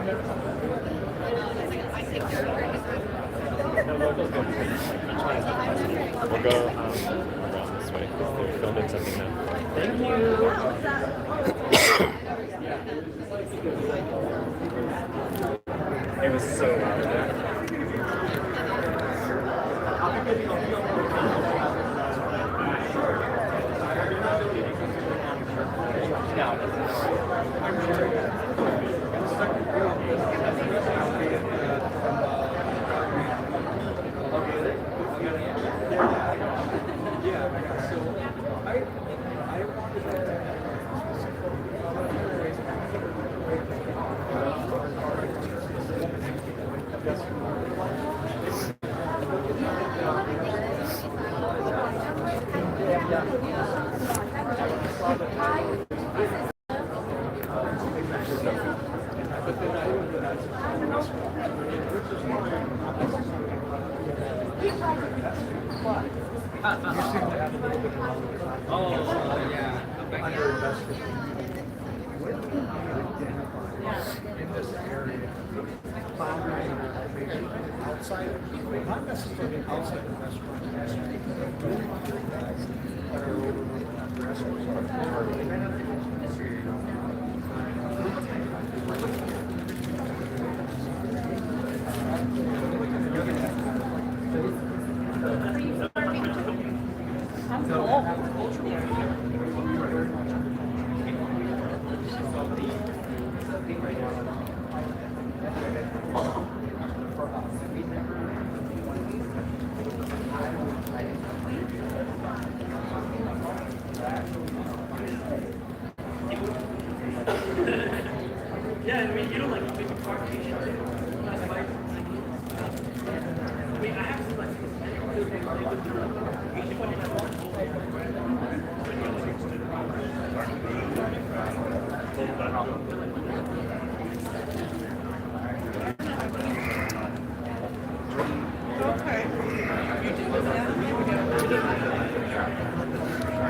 We'll go around this way. They're filming something now. Thank you. It was so loud there.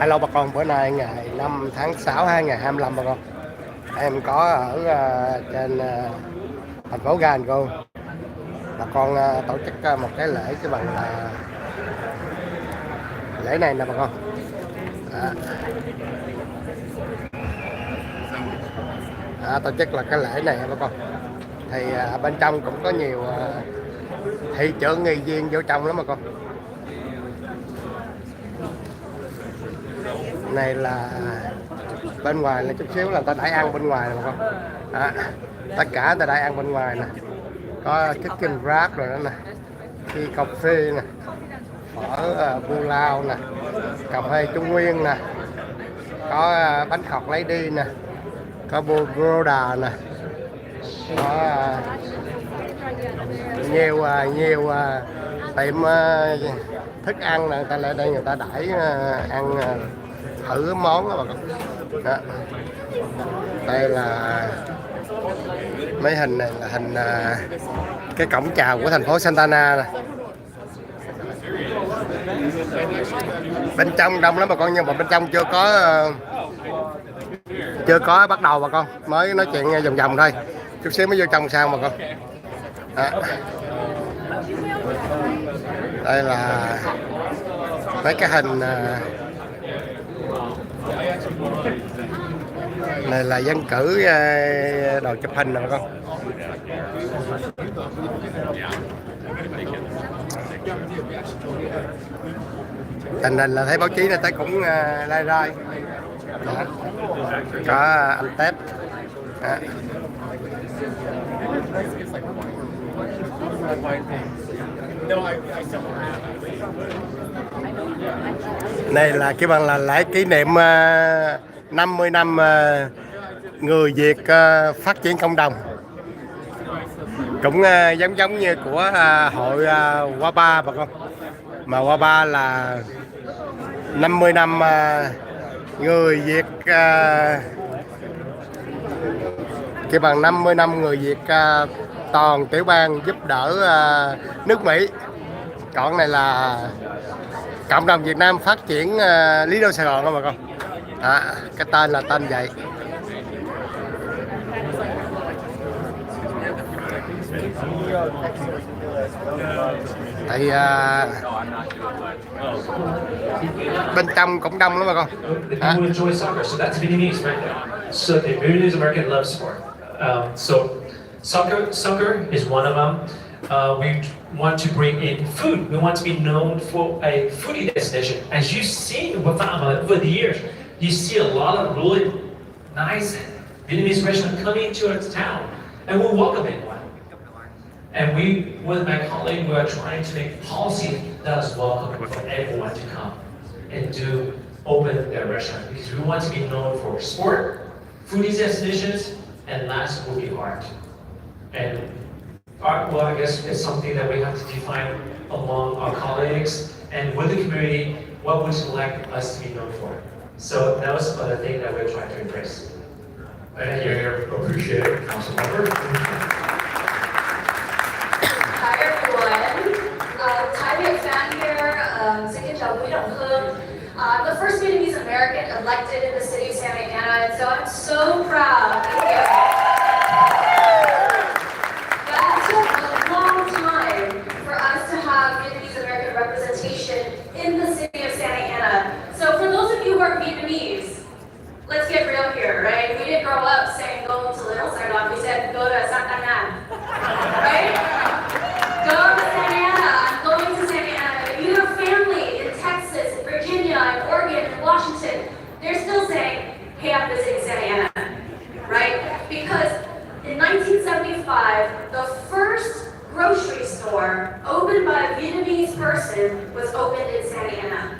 Hello bà con, bữa nay ngày 5 tháng 6 2025 bà con. Em có ở trên thành phố Nguoi. Bà con tổ chức một cái lễ cái bằng lễ này nè bà con. Tổ chức là cái lễ này bà con. Thì bên trong cũng có nhiều thị trưởng nghị viên vô trong lắm bà con. Này là bên ngoài là chút xíu là ta đãi ăn bên ngoài nè bà con. Tất cả ta đãi ăn bên ngoài nè, có chicken wrap rồi đó nè, khi cà phê nè, phở bu lao nè, cà phê Trung Nguyên nè, có bánh khọt lấy đi nè, có bô đà nè, có nhiều tiệm thức ăn nè, người ta lại đây người ta đãi ăn thử món đó bà con. Đó. Đây là mấy hình này là hình cái cổng chào của thành phố Santa Ana nè. Bên trong đông lắm bà con, nhưng mà bên trong chưa có bắt đầu bà con, mới nói chuyện vòng vòng thôi, chút xíu mới vô trong sao bà con. Đó. Đây là mấy cái hình này là dân cử đồ chụp hình nè bà con. Tình hình là thấy báo chí là thấy cũng lai rai. Có anh Tép. Này là cái bằng là lễ kỷ niệm 50 năm người Việt phát triển cộng đồng, cũng giống như của hội Qua Ba bà con, mà Qua Ba là 50 năm người Việt cái bằng 50 năm người Việt toàn tiểu bang giúp đỡ nước Mỹ. Còn này là cộng đồng Việt Nam phát triển Lý Đô Sài Gòn đó bà con. Cái tên là tên vậy. Tại bên trong cũng đông lắm bà con. People enjoy soccer, so that's Vietnamese right there. So the Vietnamese American love sport. So soccer is one of them. We want to bring in food. We want to be known for a foodie destination. As you see with Phat over the years, you see a lot of really nice Vietnamese restaurants coming to our town, and we're welcoming one. And we, with my colleague, we are trying to make policy that is welcoming for everyone to come and to open their restaurant, because we want to be known for sport, foodie destinations, and last will be art. And art, well, I guess it's something that we have to define among our colleagues and with the community, what would you like us to be known for? So that was another thing that we're trying to embrace. Thank you, appreciate it, Council Member. Hi everyone, Thai Viet fan here. Xin kính chào quý đồng hương. I'm the first Vietnamese American elected in the city of Santa Ana, and so I'm so proud. Thank you. That took a long time for us to have Vietnamese American representation in the city of Santa Ana. So for those of you who are Vietnamese, let's get real here, right? We didn't grow up saying go to Little Saigon, we said go to Santa Ana, right? Go to Santa Ana, I'm going to Santa Ana. If you have family in Texas, in Virginia, in Oregon, in Washington, they're still saying, hey, I'm visiting Santa Ana, right? Because in 1975, the first grocery store opened by a Vietnamese person was opened in Santa Ana.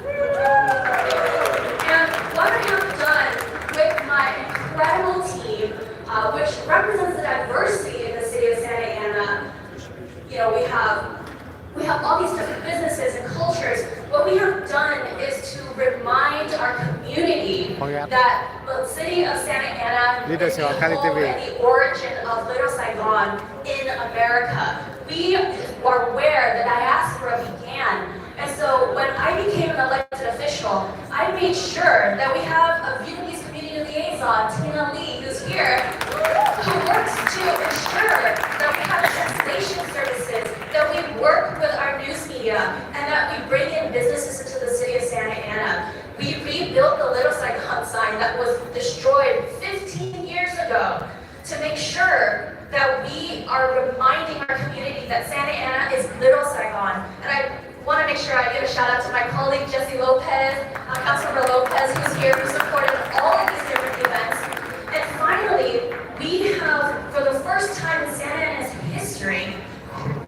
And what I have done with my incredible team, which represents the diversity in the city of Santa Ana, you know, we have all these different businesses and cultures. What we have done is to remind our community that the city of Santa Ana is the home and the origin of Little Saigon in America. We are where the diaspora began. And so when I became an elected official, I made sure that we have a Vietnamese community liaison, Tina Lee, who's here, who works to ensure that we have translation services, that we work with our news media, and that we bring in businesses into the city of Santa Ana. We rebuilt the Little Saigon sign that was destroyed 15 years ago to make sure that we are reminding our community that Santa Ana is Little Saigon. And I want to make sure I give a shout out to my colleague Jesse Lopez, Councilmember Lopez, who's here, who supported all of these different events. And finally, we have, for the first time in Santa Ana's history,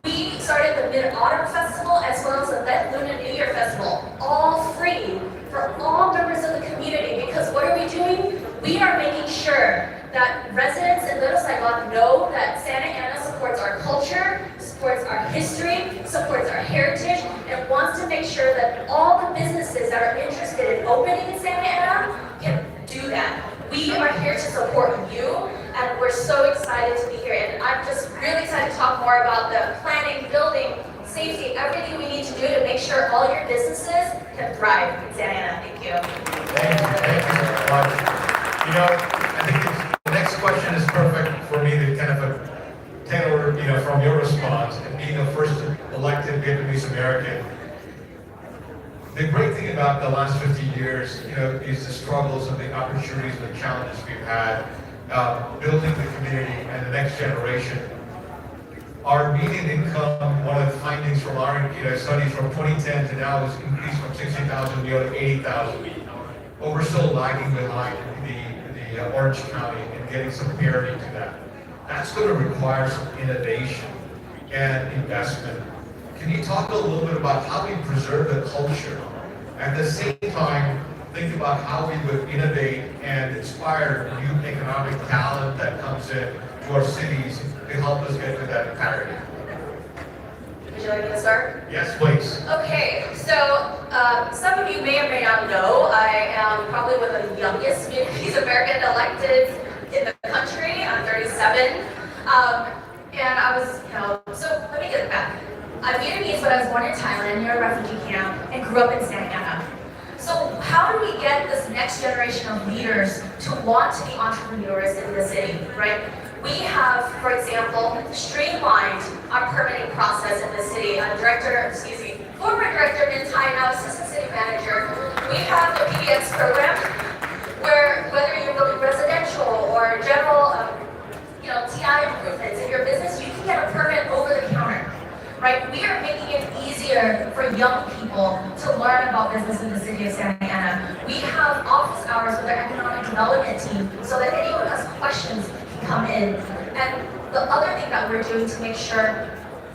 we started the Mid-Autumn Festival as well as the Viet Lunar New Year Festival, all free for all members of the community. Because what are we doing? We are making sure that residents in Little Saigon know that Santa Ana supports our culture, supports our history, supports our heritage, and wants to make sure that all the businesses that are interested in opening in Santa Ana can do that. We are here to support you, and we're so excited to be here. And I'm just really excited to talk more about the planning, building, safety, everything we need to do to make sure all your businesses can thrive in Santa Ana. Thank you. Thank you very much. You know, I think the next question is perfect for me to kind of tailor, from your response, and being the first elected Vietnamese American. The great thing about the last 50 years, is the struggles and the opportunities and the challenges we've had building the community and the next generation. Our median income, one of the findings from our studies from 2010 to now, has increased from 60,000 to 80,000. But we're still lagging behind the Orange County and getting some parity to that. That's going to require some innovation and investment. Can you talk a little bit about how we preserve the culture? At the same time, think about how we would innovate and inspire new economic talent that comes in to our cities to help us get to that parity. Would you like me to start? Yes, please. Okay, so some of you may or may not know, I am probably one of the youngest Vietnamese American elected in the country. I'm 37. And I was, so let me get it back. I'm Vietnamese, but I was born in Thailand near a refugee camp and grew up in Santa Ana. So how do we get this next generation of leaders to want to be entrepreneurs in the city, right? We have, for example, streamlined our permitting process in the city. Former director Min Tai, now assistant city manager. We have the PDX program, where whether you're building residential or general, TI improvements in your business, you can get a permit over the counter. Right? We are making it easier for young people to learn about business in the city of Santa Ana. We have office hours with our economic development team so that anyone who has questions can come in. And the other thing that we're doing to make sure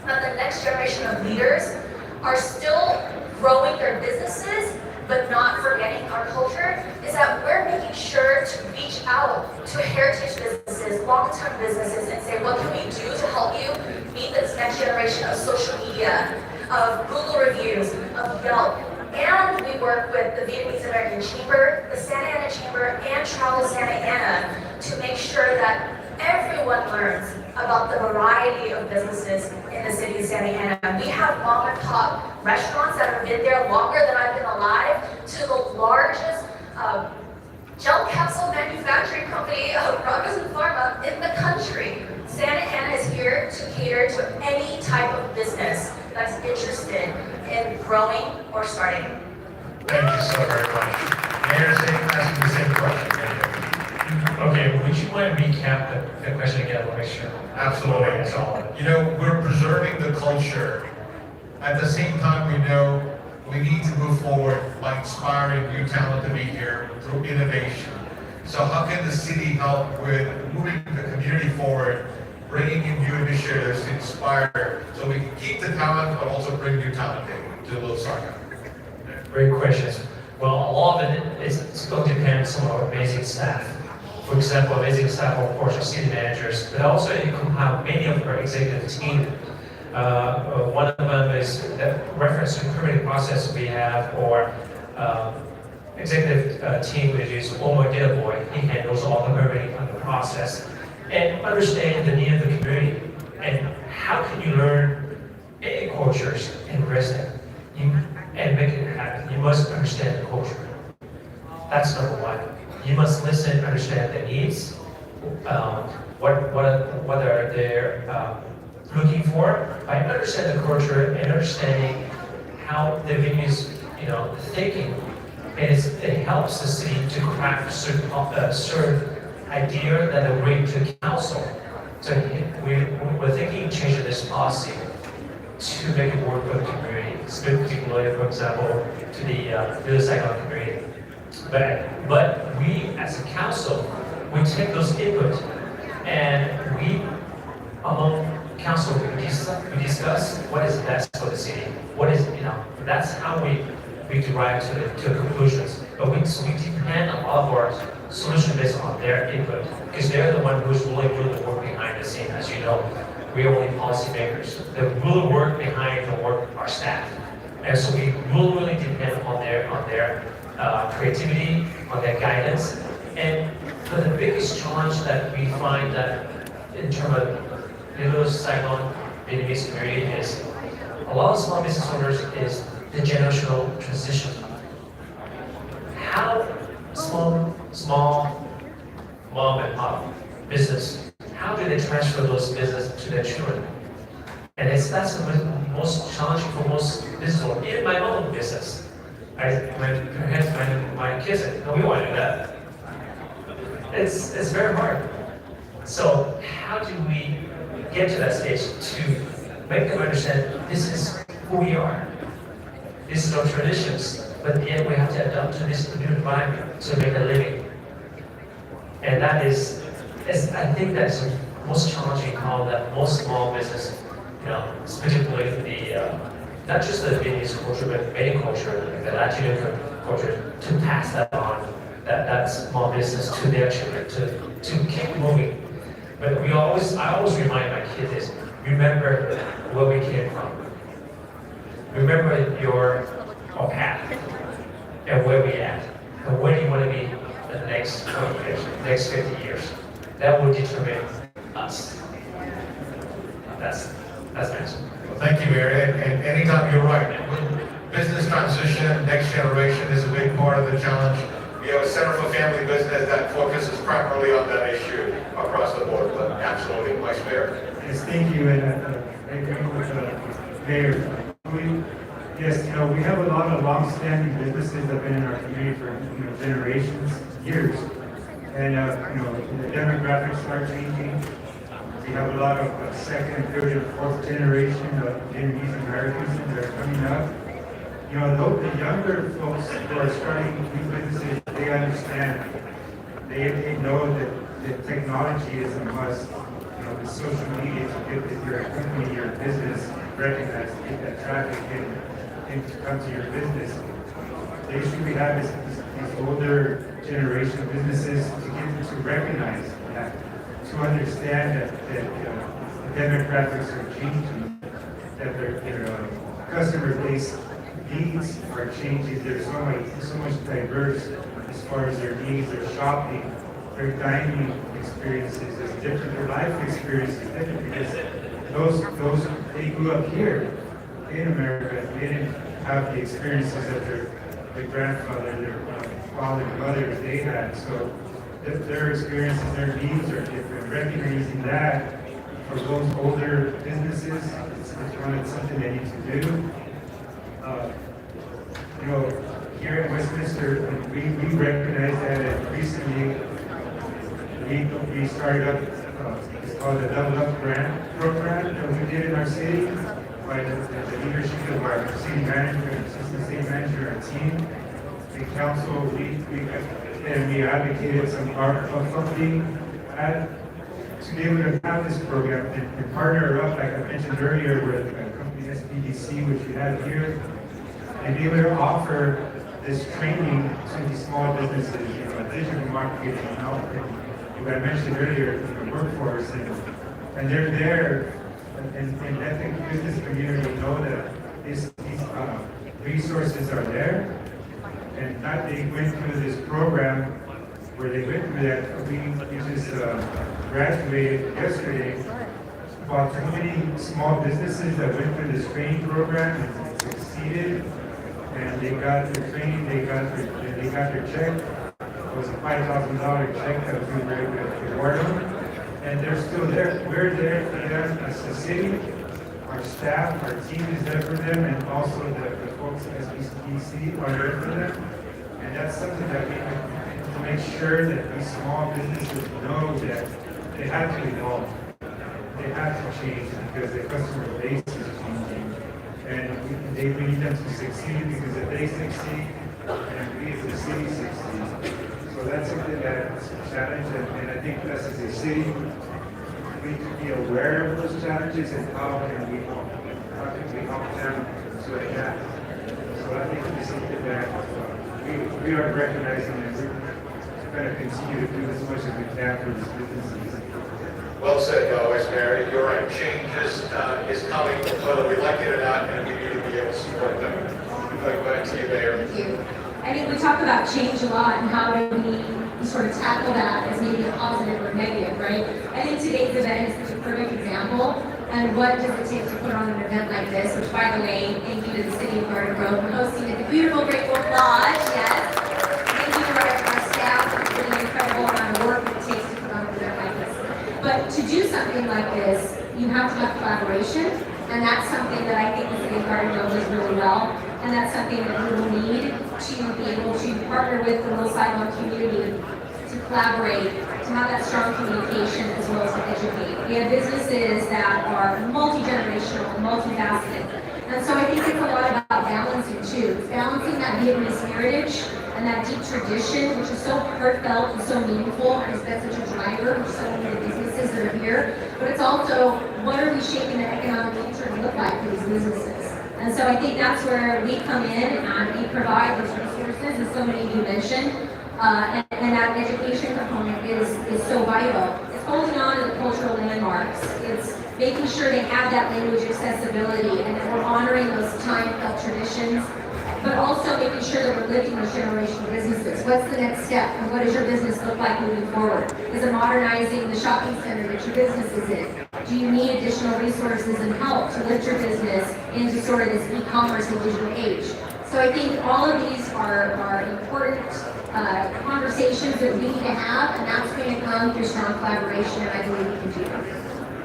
that the next generation of leaders are still growing their businesses but not forgetting our culture is that we're making sure to reach out to heritage businesses, long-term businesses, and say, what can we do to help you meet this next generation of social media, of Google reviews, of Yelp. And we work with the Vietnamese American Chamber, the Santa Ana Chamber, and Travel Santa Ana to make sure that everyone learns about the variety of businesses in the city of Santa Ana. We have mom and pop restaurants that have been there longer than I've been alive, to the largest gel capsule manufacturing company of drugs and pharma in the country. Santa Ana is here to cater to any type of business that's interested in growing or starting. Thank you so very much. Mayor, asking the same question. Okay, would you mind to recap the question again? I'll make sure. Absolutely. That's all. You know, we're preserving the culture. At the same time, we know we need to move forward by inspiring new talent to be here through innovation. So how can the city help with moving the community forward, bringing in new initiatives to inspire so we can keep the talent but also bring new talent to Little Saigon? Great questions. Well, a lot of it is going to depend on some of our amazing staff. For example, amazing staff, of course, are city managers, but also you can have many of our executive team. One of them is the reference to permitting process we have, or executive team, which is Nguoi. He handles all the permitting on the process and understand the need of the community. And how can you learn any cultures and resident and make it happen? You must understand the culture. That's number one. You must listen, understand the needs, what are they looking for. By understanding the culture and understanding how the venue's thinking, it helps the city to craft certain idea that they bring to council. So we're thinking changing this policy to make it work for the community, particularly, for example, to the Saigon community. But we, as a council, we take those input and we, among council, we discuss what is best for the city. What is, that's how we derive to conclusions. But we depend on all of our solution based on their input, because they're the one who's really doing the work behind the scene. As you know, we are only policymakers. The real work behind the work are staff. And so we really depend on their creativity, on their guidance. And but the biggest challenge that we find that in terms of Little Saigon Vietnamese community is a lot of small business owners is the generational transition. How small mom and pop business, how do they transfer those business to their children? And that's the most challenging for most business owners. Even my own business. My kids said, no, we want to do that. It's very hard. So how do we get to that stage to make them understand this is who we are? This is our traditions, but yet we have to adapt to this new environment to make a living. And that is I think that's the most challenging how that most small business, particularly not just the Vietnamese culture, but many culture, like the Latino culture, to pass that on, that small business to their children, to keep moving. But I always remind my kids is, remember where we came from. Remember our path and where we at, and where do you want to be in the next 20 years, next 50 years. That will determine us. That's my answer. Well, thank you, Mayor. And anytime you're right, business transition, next generation is a big part of the challenge. We have a Center for Family Business that focuses primarily on that issue across the board. But Absolutely. Vice Mayor? Yes, thank you, and I agree with Mayor Nguoi. Yes, we have a lot of long-standing businesses that have been in our community for generations, years, and the demographics are changing. We have a lot of second, third, and fourth generation of Vietnamese Americans that are coming up. The younger folks who are starting new businesses, they understand. They know that technology is a must. The social media to get your company, your business recognized, to get that traffic in to come to your business. The issue we have is these older generation businesses to get them to recognize that, to understand that the demographics are changing, that their customer base needs are changing. There's so much diverse as far as their needs, their shopping, their dining experiences is different, their life experience is different because those they grew up here in America. They didn't have the experiences that their grandfather, their father, mothers they had. So their experiences, their needs are different. Recognizing that for those older businesses, it's something they need to do. Here at Westminster, we recognize that, and recently we started up, it's called the Double Up Grant program that we did in our city by the leadership of our city manager, assistant city manager, our team, the council. We advocated some funding to be able to have this program and partner up, like I mentioned earlier, with a company SPDC, which we have here, and be able to offer this training to these small businesses, digital marketing and health. I mentioned earlier, the workforce, and they're there, and let the business community know that these resources are there, and that they went through this program where they went through that. We just graduated yesterday, about 20 small businesses that went through this training program and succeeded, and they got their training, they got their check. It was a $5,000 check that we were able to reward them, and they're still there. We're there for them as a city. Our staff, our team is there for them, and also the folks at SBC are there for them. And that's something that we have to make sure that these small businesses know that they have to evolve. They have to change because the customer base is changing. And they need them to succeed, because if they succeed, and we as a city succeed. So that's something that's a challenge, and I think us as a city, we need to be aware of those challenges and how can we help them to adapt. So I think it's something that we are recognizing, and we're going to continue to do as much as we can for these businesses. Well said, Vice Mayor. You're right. Change is coming, whether we like it or not, and we need to be able to support them. Go ahead to you, Mayor. Thank you. I think we talk about change a lot and how do we sort of tackle that as maybe a positive or negative, right? I think today's event is such a perfect example. And what does it take to put on an event like this? Which, by the way, thank you to the City of Garden Grove for hosting at the beautiful Great Wolf Lodge. Yes. Thank you to our staff for the incredible amount of work it takes to put on an event like this. But to do something like this, you have to have collaboration, and that's something that I think the City of Garden Grove does really well. And that's something that we will need to be able to partner with the Little Saigon community to collaborate, to have that strong communication as well as to educate. We have businesses that are multi-generational, multifaceted. And so I think it's a lot about balancing too. It's balancing that Vietnamese heritage and that deep tradition, which is so heartfelt and so meaningful, and has been such a driver for so many of the businesses that are here. But it's also, what are we shaping the economic future to look like for these businesses? And so I think that's where we come in and we provide those resources, as so many of you mentioned, and that education component is so vital. It's holding on to the cultural landmarks. It's making sure they have that language accessibility and that we're honoring those time-felt traditions, but also making sure that we're lifting those generational businesses. What's the next step? And what does your business look like moving forward? Is it modernizing the shopping center that your business is in? Do you need additional resources and help to lift your business into sort of this e-commerce and digital age? So I think all of these are important conversations that we need to have, and that's going to come through strong collaboration, and I believe we can do that.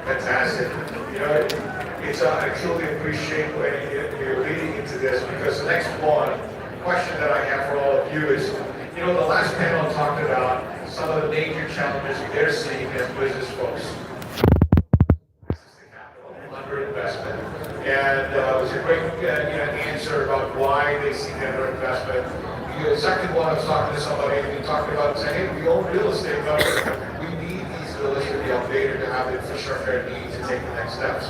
Fantastic. You know, I truly appreciate when you're leading into this, because the next question that I have for all of you is, you know, the last panel talked about some of the major challenges they're seeing as business folks. Underinvestment. And it was a great answer about why they see underinvestment. The second one, I was talking to somebody and we talked about saying, hey, we own real estate, but we need these villas to be updated to have the infrastructure needs to take the next steps.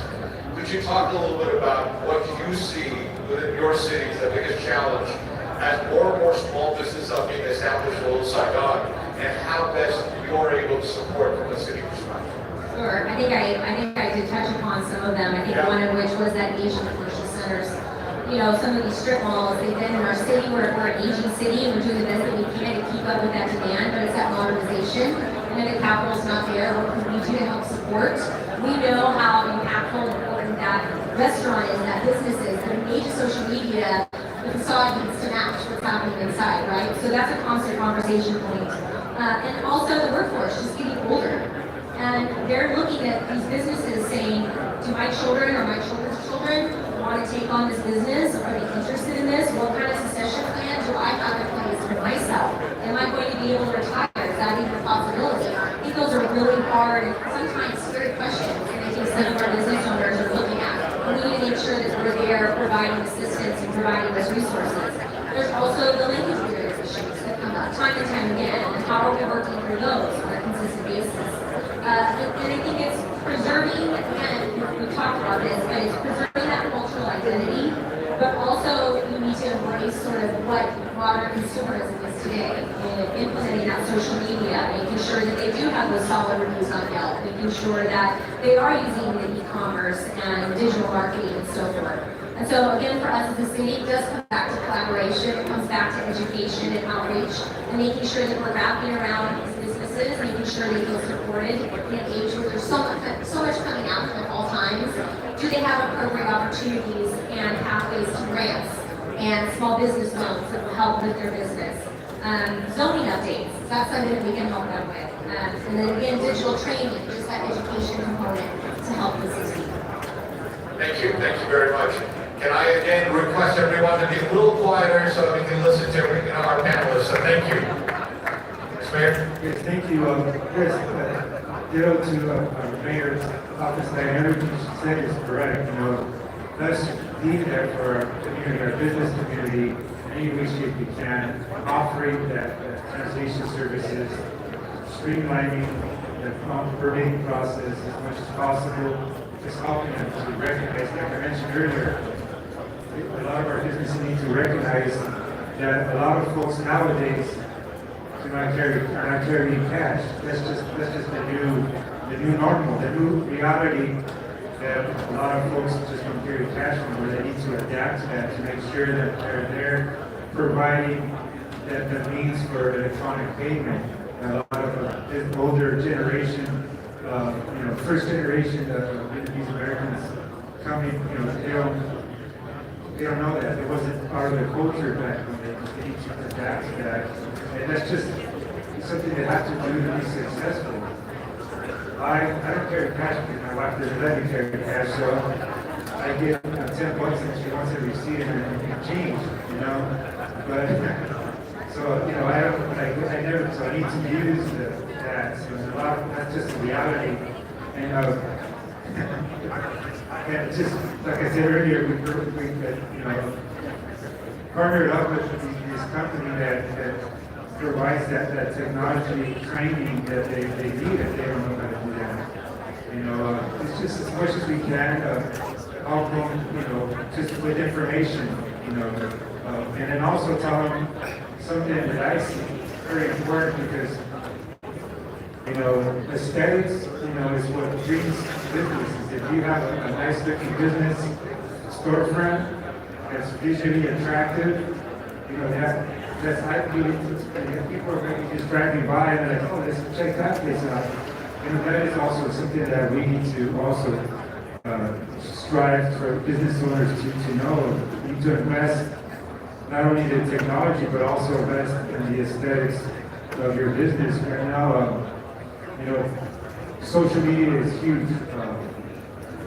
Could you talk a little bit about what you see within your cities, the biggest challenge, as more and more small businesses are being established in Saigon, and how best you're able to support from a city perspective? Sure. I think I did touch upon some of them. I think one of which was that Asian commercial centers. You know, some of these strip malls, they've been in our city. We're an aging city, and we're doing the best that we can to keep up with that demand, but it's that modernization. And if the capital's not there, what can we do to help support? We know how impactful and important that restaurant is, that business is, that engage social media, the facade needs to match what's happening inside, right? So that's a constant conversation point. And also the workforce just getting older. And they're looking at these businesses saying, do my children or my children's children want to take on this business? Are they interested in this? What kind of succession plan do I have in place for myself? Am I going to be able to retire? Is that even a possibility? I think those are really hard and sometimes scary questions, and I think some of our business owners are looking at. We need to make sure that we're there providing assistance and providing those resources. There's also the language barrier issues that come up time and time again, and how are we working through those on a consistent basis? And I think it's preserving, again, we talked about this, but it's preserving that cultural identity, but also you need to embrace sort of what modern consumerism is today, and implementing that social media, making sure that they do have those solid reviews on Yelp, making sure that they are using the e-commerce and digital marketing and so forth. And so again, for us as a city, it does come back to collaboration, it comes back to education and outreach, and making sure that we're wrapping around these businesses, making sure they feel supported in an age where there's so much coming out at all times. Do they have appropriate opportunities and pathways to grants and small business loans that will help with their business? Zoning updates, that's something that we can help them with. And then again, digital training, just that education component to help the city. Thank you very much. Can I again request everyone to be a little quieter so that we can listen to our panelists? So thank you. Yes, Mayor. Yes, thank you. Chris, ditto to our mayor's office there. Everything she said is correct. You know, let's be there for our community, our business community, in any way, shape we can, offering that translation services, streamlining the permitting process as much as possible, just helping them to recognize, like I mentioned earlier, a lot of our businesses need to recognize that a lot of folks nowadays are not carrying cash. That's just the new normal, the new reality that a lot of folks just don't carry cash anymore. They need to adapt to that to make sure that they're there providing the means for electronic payment. And a lot of the older generation, first generation of Vietnamese Americans coming, they don't know that. It wasn't part of their culture back when they need to adapt to that. And that's just something they have to do to be successful. I don't carry cash because my wife doesn't let me carry cash, so I get $10 and she wants to receive it in change, But I need to use that. So there's a lot of, that's just the reality. And and just like I said earlier, we partnered up with this company that provides that technology training that they need if they don't know how to do that. It's just as much as we can help them, just with information, and then also tell them something that I see very important because, aesthetics, is what brings businesses. If you have a nice looking business storefront that's visually attractive, that's eye-pleasing. People are going to be just driving by and they're like, oh, let's check that place out. That is also something that we need to also strive for business owners to know. We need to invest not only the technology, but also invest in the aesthetics of your business. Right now, social media is huge.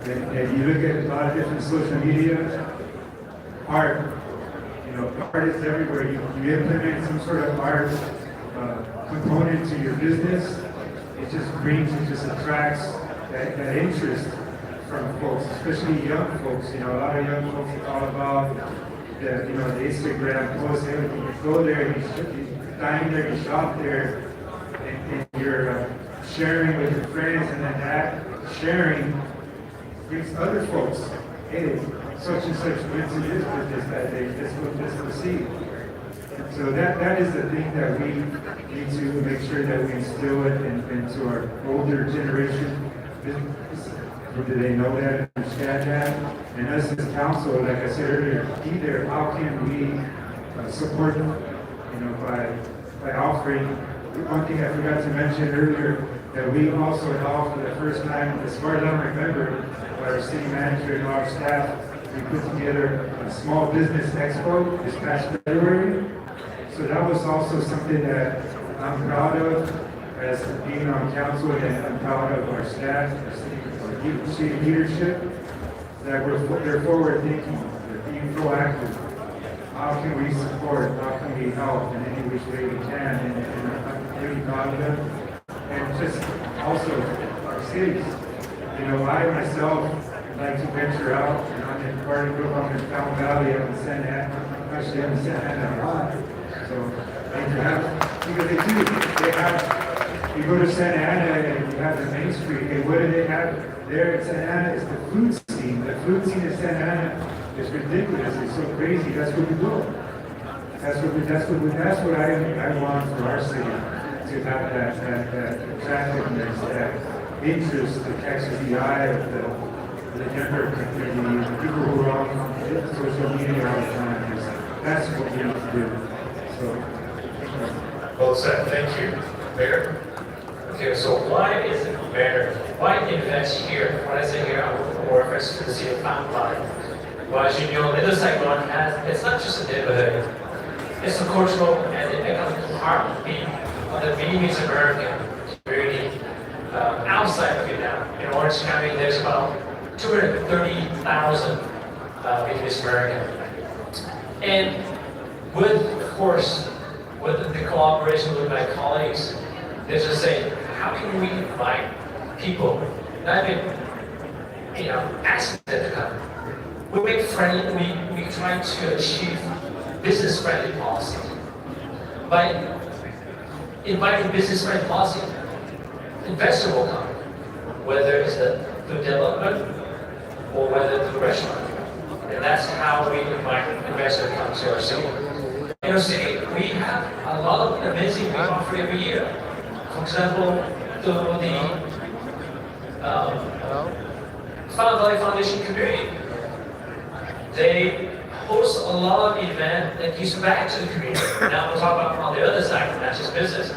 And you look at a lot of different social media, art, art is everywhere. You implement some sort of art component to your business, it just attracts that interest from folks, especially young folks. A lot of young folks are all about the Instagram post, everything. You go there, you dine there, you shop there, and you're sharing with your friends, and then that sharing brings other folks. Hey, such and such went to this business that day, this will see. So that is the thing that we need to make sure that we instill it into our older generation. Do they know that, understand that? And us as council, like I said earlier, either how can we support by offering. One thing I forgot to mention earlier, that we also held for the first time, as far as I remember, by our city manager and our staff, we put together a small business expo this past February. So that was also something that I'm proud of as being on council, and I'm proud of our staff, our city leadership, that they're forward thinking, they're being proactive. How can we support? How can we help in any which way we can? And I'm really proud of them. And just also our cities. I myself like to venture out, and I'm in Garden Grove, I'm in Fountain Valley, I'm in Santa Ana, actually I'm in Santa Ana a lot. So because they have, you go to Santa Ana and you have the Main Street, and what do they have there in Santa Ana is the food scene. The food scene in Santa Ana is ridiculous, it's so crazy, that's what we do. That's what I want for our city, to have that attractiveness, that interest that catches the eye of the younger community, the people who are on social media all the time. That's what we need to do. So, Well said. Thank you, Mayor. Okay, so why is it Mayor? Why invest here? When I say here, I'm more reference to the city of Phat. Well, as you know, Little Saigon it's not just a neighborhood. It's a cultural and economic heartbeat of the Vietnamese American community outside of Vietnam. In Orange County, there's about 230,000 Vietnamese American. And with, of course, with the cooperation with my colleagues, they're just saying, how can we invite people, not even, ask them to come. We make friendly, we try to achieve business-friendly policy. By inviting business-friendly policy, investor will come, whether it's the food development or whether it's the restaurant. And that's how we invite investors to come to our city. In our city, we have a lot of amazing we offer every year. For example, the Phat Valley Foundation community. They host a lot of events that gives back to the community. Now we'll talk about on the other side, not just business.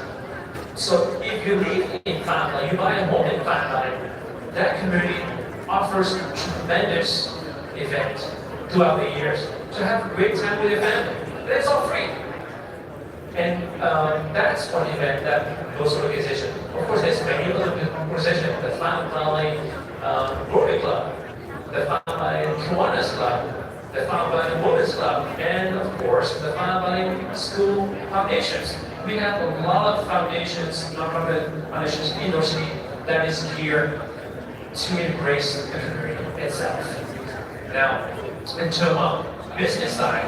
So if you live in Phat Valley, you buy a home in Phat Valley, that community offers tremendous events throughout the years to have a great time with your family. It's all free. And that's one event that those organizations, of course there's many other organizations, the Phat Valley Rotary Club, the Phat Valley Kiwanis Club, the Phat Valley Women's Club, and of course the Phat Valley School Foundations. We have a lot of foundations, nonprofit foundations in our city that is here to embrace the community itself. Now, in terms of business side,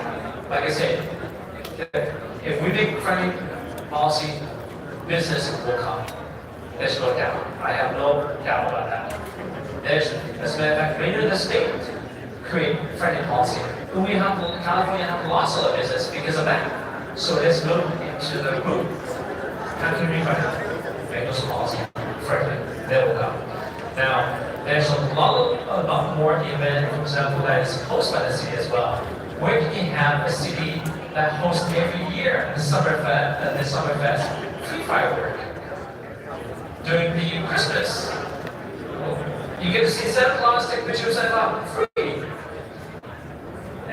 like I said, if we make friendly policy, business will come. There's no doubt. I have no doubt about that. As a matter of fact, many of the states create friendly policy. And California have lots of business because of that. So let's go into the group. How can we make those policy friendly? They will come. Now, there's a lot of more events, for example, that is hosted by the city as well. Where can you have a city that hosts every year the Summerfest free firework during the Christmas? You get to see Santa Claus, take pictures of Santa Claus free.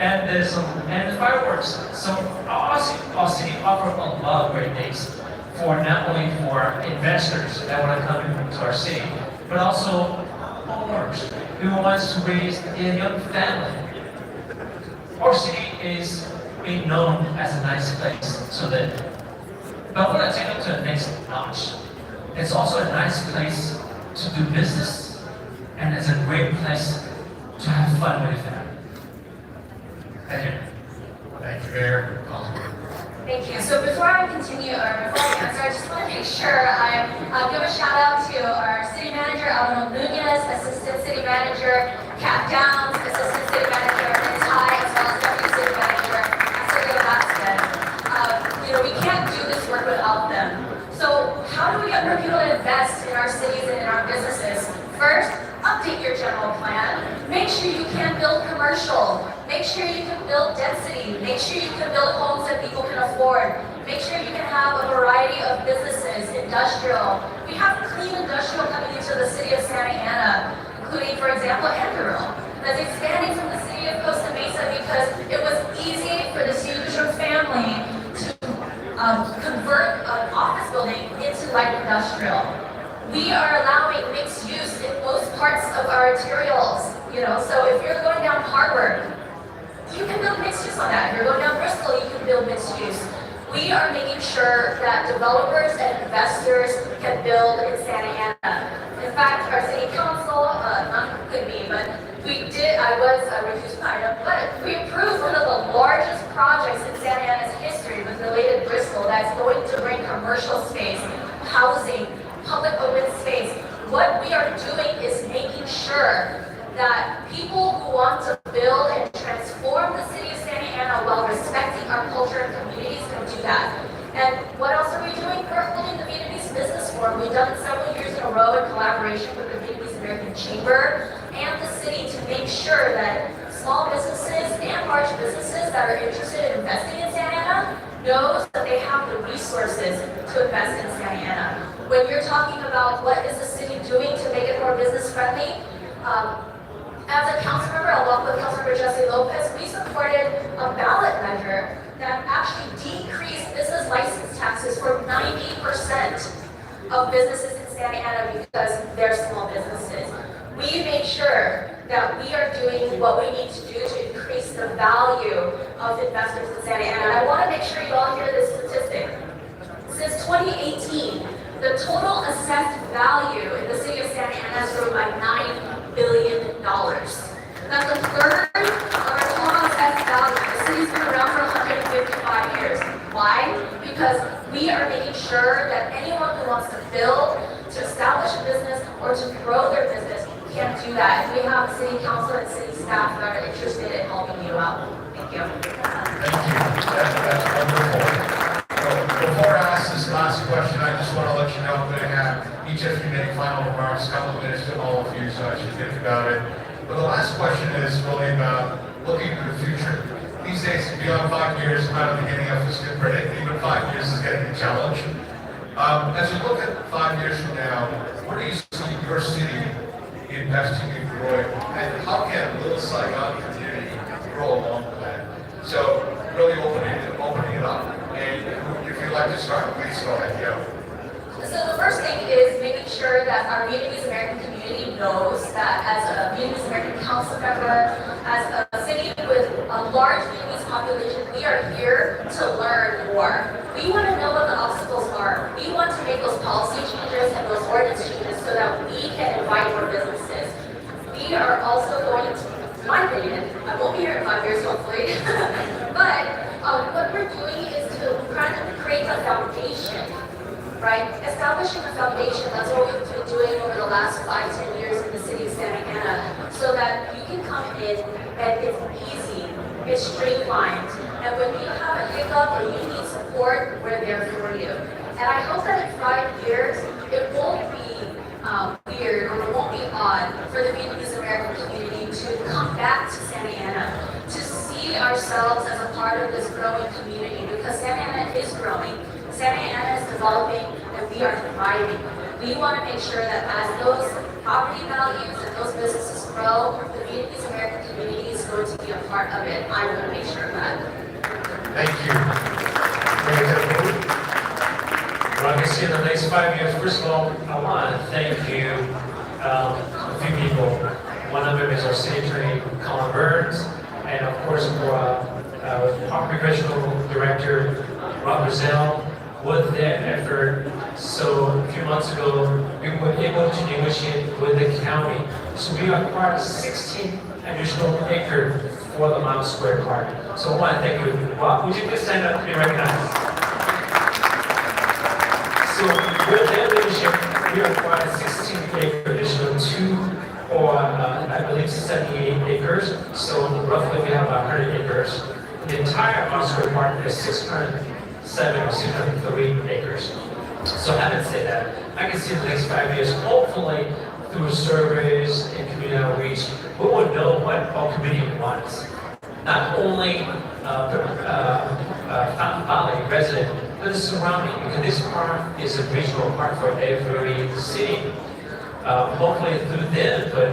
and the fireworks. So our city offer a lot of great things for not only for investors that want to come into our city, but also homeowners who wants to raise a young family. Our city is being known as a nice place, so that, but I want to take it to the next notch. It's also a nice place to do business, and it's a great place to have fun with your family. Thank you. Thank you, Mayor. Thank you. So before I continue, or before I answer, I just want to make sure I give a shout out to our city manager, Of.Little, assistant city manager, Kat Downs, assistant city manager, and Ty, as well as deputy city manager, we can't do this work without them. So how do we get more people to invest in our cities and in our businesses? First, update your general plan. Make sure you can build commercial. Make sure you can build density. Make sure you can build homes that people can afford. Make sure you can have a variety of businesses, industrial. We have clean industrial coming into the city of Santa Ana, including, for example, Andrew, that's expanding from the city of Costa Mesa because it was easy for this huge family to convert an office building into light industrial. We are allowing mixed use in most parts of our arterials. So if you're going down Harvard, you can build mixed use on that. If you're going down Bristol, you can build mixed use. We are making sure that developers and investors can build in Santa Ana. In fact, our city council, not could be, but I was a recused item, but we approved one of the largest projects in Santa Ana's history with related Bristol that's going to bring commercial space, housing, public open space. What we are doing is making sure that people who want to build and transform the city of Santa Ana while respecting our culture and communities can do that. And what else are we doing? We're holding the Vietnamese Business Forum. We've done it several years in a row in collaboration with the Vietnamese American Chamber and the city to make sure that small businesses and large businesses that are interested in investing in Santa Ana knows that they have the resources to invest in Santa Ana. When you're talking about what is the city doing to make it more business friendly, as a council member, along with Councilmember Jesse Lopez, we supported a ballot measure that actually decreased business license taxes for 90% of businesses in Santa Ana because they're small businesses. We made sure that we are doing what we need to do to increase the value of investments in Santa Ana. And I want to make sure you all hear this statistic. Since 2018, the total assessed value in the city of Santa Ana has grown by $9 billion. That's a third of our total assessed value. The city's been around for 155 years. Why? Because we are making sure that anyone who wants to build, to establish a business, or to grow their business can do that. And we have a city council and city staff that are interested in helping you out. Thank you. Thank you. That's wonderful. Before I ask this last question, I just want to let you know I'm going to have each of you make final remarks, a couple of minutes to all of you, so I should think about it. But the last question is really about looking to the future. These days, beyond 5 years, I don't think any of us can predict. Even 5 years is getting a challenge. As you look at 5 years from now, where do you see your city investing in growing? And how can little Saigon community grow along with that? So really opening it up. And if you'd like to start, please go ahead. Yeah. So the first thing is making sure that our Vietnamese American community knows that as a Vietnamese American council member, as a city with a large Vietnamese population, we are here to learn more. We want to know what the obstacles are. We want to make those policy changes and those ordinance changes so that we can invite more businesses. We are also going to, in my opinion, I won't be here in 5 years hopefully, but what we're doing is to kind of create a foundation, right? Establishing a foundation, that's what we've been doing over the last 5-10 years in the city of Santa Ana, so that you can come in and it's easy, it's streamlined, and when you have a hiccup or you need support, we're there for you. And I hope that in 5 years, it won't be weird or it won't be odd for the Vietnamese American community to come back to Santa Ana, to see ourselves as a part of this growing community, because Santa Ana is growing, Santa Ana is developing, and we are thriving. We want to make sure that as those property values and those businesses grow, the Vietnamese American community is going to be a part of it. I'm going to make sure of that. Thank you. May I get a vote? Well, I can see in the next 5 years, first of all, I want to thank you, a few people. One of them is our city attorney, Colin Burns, and of course, Park Recreational Director, Rob Brazell, with their effort. So a few months ago, we were able to negotiate with the county. So we acquired 16 additional acres for the Mile Square Park. So I want to thank you. Rob, would you please stand up to be recognized? So with their leadership, we acquired 16 acres additional to, or I believe 78 acres. So roughly we have 100 acres. The entire Mile Square Park is 607 or 603 acres. So having said that, I can see in the next 5 years, hopefully through surveys and community outreach, we will know what our community wants. Not only Fountain Valley resident, but the surrounding, because this park is a regional park for every city. Hopefully through them, but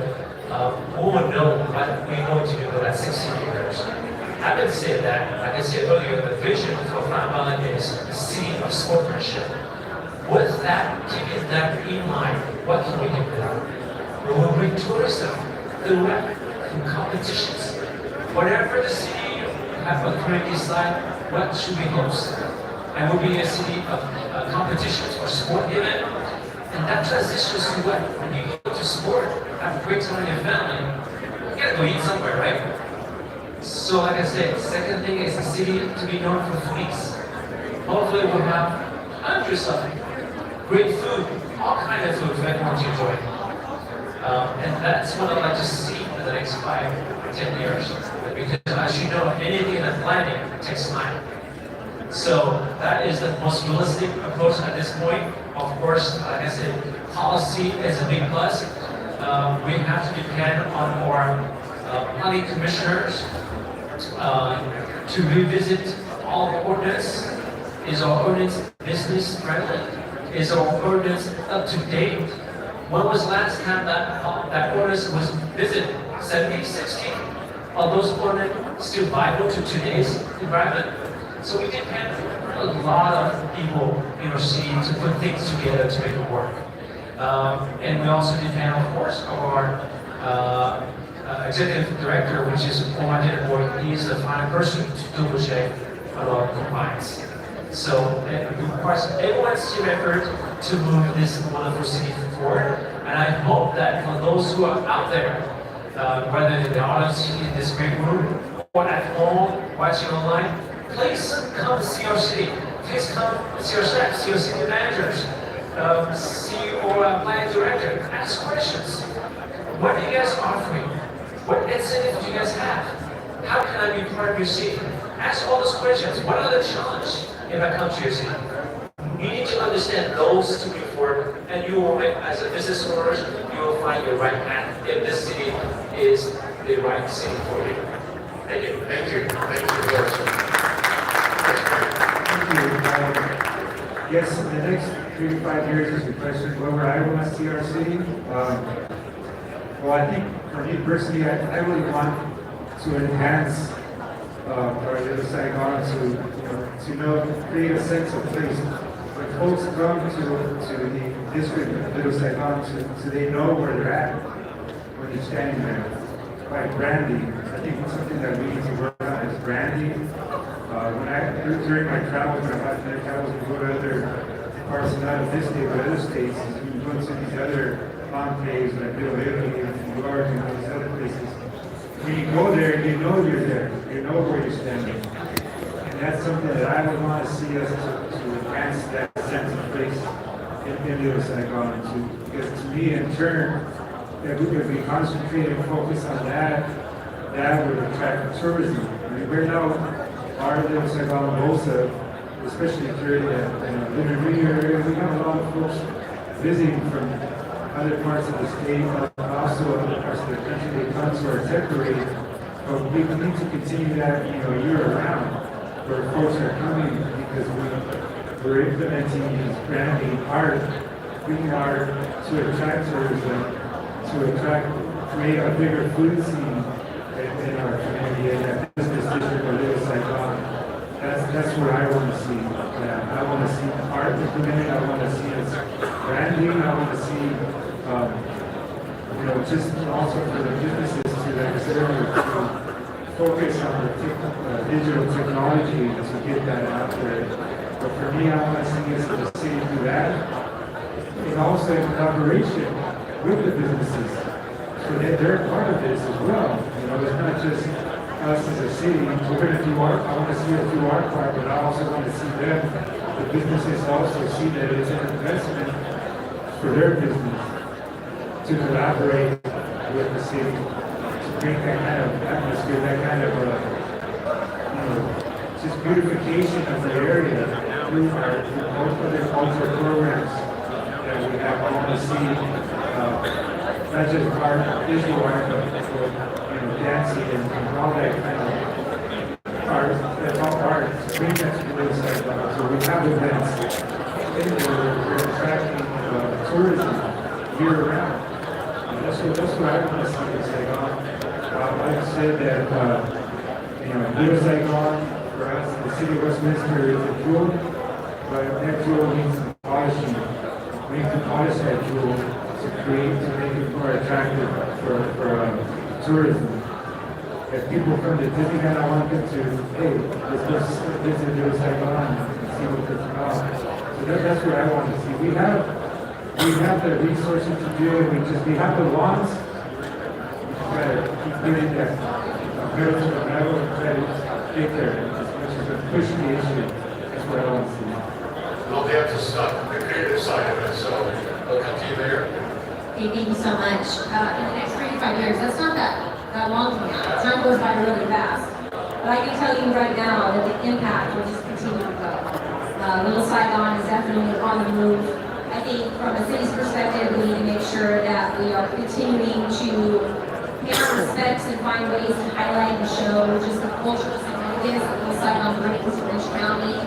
we will know what we're going to do with that 16 acres. Having said that, like I said earlier, the vision for Fountain Valley is a city of sportsmanship. With that, keeping that in mind, what can we do with that? We will bring tourism through competitions. Whatever the city have a community decide, what should we host? And we'll be a city of competitions or sport event. And that transitions to what? When you go to sport, have a great time with your family, you gotta go eat somewhere, right? So like I said, second thing is the city to be known for foodies. Hopefully we'll have hundreds of great food, all kinds of food for everyone to enjoy. And that's what I'd like to see in the next 5 or 10 years. Because as you know, anything in planning takes time. So that is the most realistic approach at this point. Of course, like I said, policy is a big plus. We have to depend on our planning commissioners to revisit all the ordinance. Is our ordinance business friendly? Is our ordinance up to date? When was the last time that ordinance was visited? 70, 60? Are those ordinance still viable to today's environment? So we depend on a lot of people in our city to put things together to make it work. And we also depend, of course, on our executive director, which is Nguoi. He's the final person to double check on our compliance. So it requires everyone's team effort to move this wonderful city forward. And I hope that for those who are out there, whether in the audience in this great room or at home watching online, please come see our city. Please come see our staff, see our city managers, see our planning director. Ask questions. What are you guys offering? What incentives do you guys have? How can I be part of your city? Ask all those questions. What are the challenges if I come to your city? You need to understand those to be forward, and you will, as a business owner, you will find your right path if this city is the right city for you. Thank you. Thank you. Thank you, Lord. Yes, in the next 3 to 5 years is the question where I want to see our city. Well, I think for me personally, I really want to enhance our little Saigon to create a sense of place. When folks come to the district of Little Saigon, so they know where they're at when you're standing there. By branding, I think it's something that we need to work on is branding. During my travels, when I've had travels to go to other parts, not of this state, but other states, we go to these other enclaves like Little Italy and New York and these other places. When you go there, you know you're there. You know where you're standing. And that's something that I would want to see us to enhance that sense of place in Little Saigon. Because to me, in turn, if we concentrate and focus on that, that would attract tourism. I mean, we're now, our Little Saigon Bosa, especially during the Lunar New Year area, we have a lot of folks visiting from other parts of the state, also other parts of the country. They come to our tech parade, but we need to continue that, year round, where folks are coming because we're implementing these branding art, bringing art to attract tourism. to create a bigger food scene in our community and that business district of Little Saigon. That's what I want to see. Yeah, I want to see art implemented. I want to see its branding. I want to see, just also for the businesses to focus on the digital technology to get that out there. But for me, I want to see us as a city do that. And also in collaboration with the businesses. So that they're part of this as well. It's not just us as a city. We're going to do art. I want to see us do our part, but I also want to see them, the businesses also see that it's an investment for their business to collaborate with the city, to bring that kind of atmosphere, that kind of, just beautification of the area through most other cultural programs that we have. I want to see not just art, visual art, but dancing and all that kind of art. That's all art. Bring that to the side. So we have events in there. We're attracting tourism year round. That's what I want to see in Saigon. I've said that Little Saigon for us, the city of Westminster is a jewel, but that jewel needs some polishing. We need to polish that jewel to make it more attractive for tourism. If people come to Disneyland, I want them to, hey, let's go visit Little Saigon and see what it's about. So that's what I want to see. We have the resources to do it. We have the lawns. We just gotta keep getting that pedal to the metal and try to get there as much as we push the issue. That's what I want to see. Well, they have to stop the creative side of it, so we'll come to you there. Hey, thank you so much. In the next 3 to 5 years, that's not that long from now. Time goes by really fast. But I can tell you right now that the impact will just continue to go. Little Saigon is definitely on the move. I think from a city's perspective, we need to make sure that we are continuing to pay our respects and find ways to highlight and show just the cultural significance that Little Saigon brings to Orange County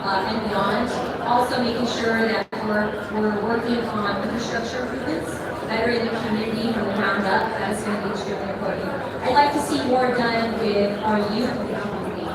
and beyond. Also making sure that we're working on infrastructure improvements that are in the community from the ground up. That is going to be extremely important. I'd like to see more done with our youth in the community,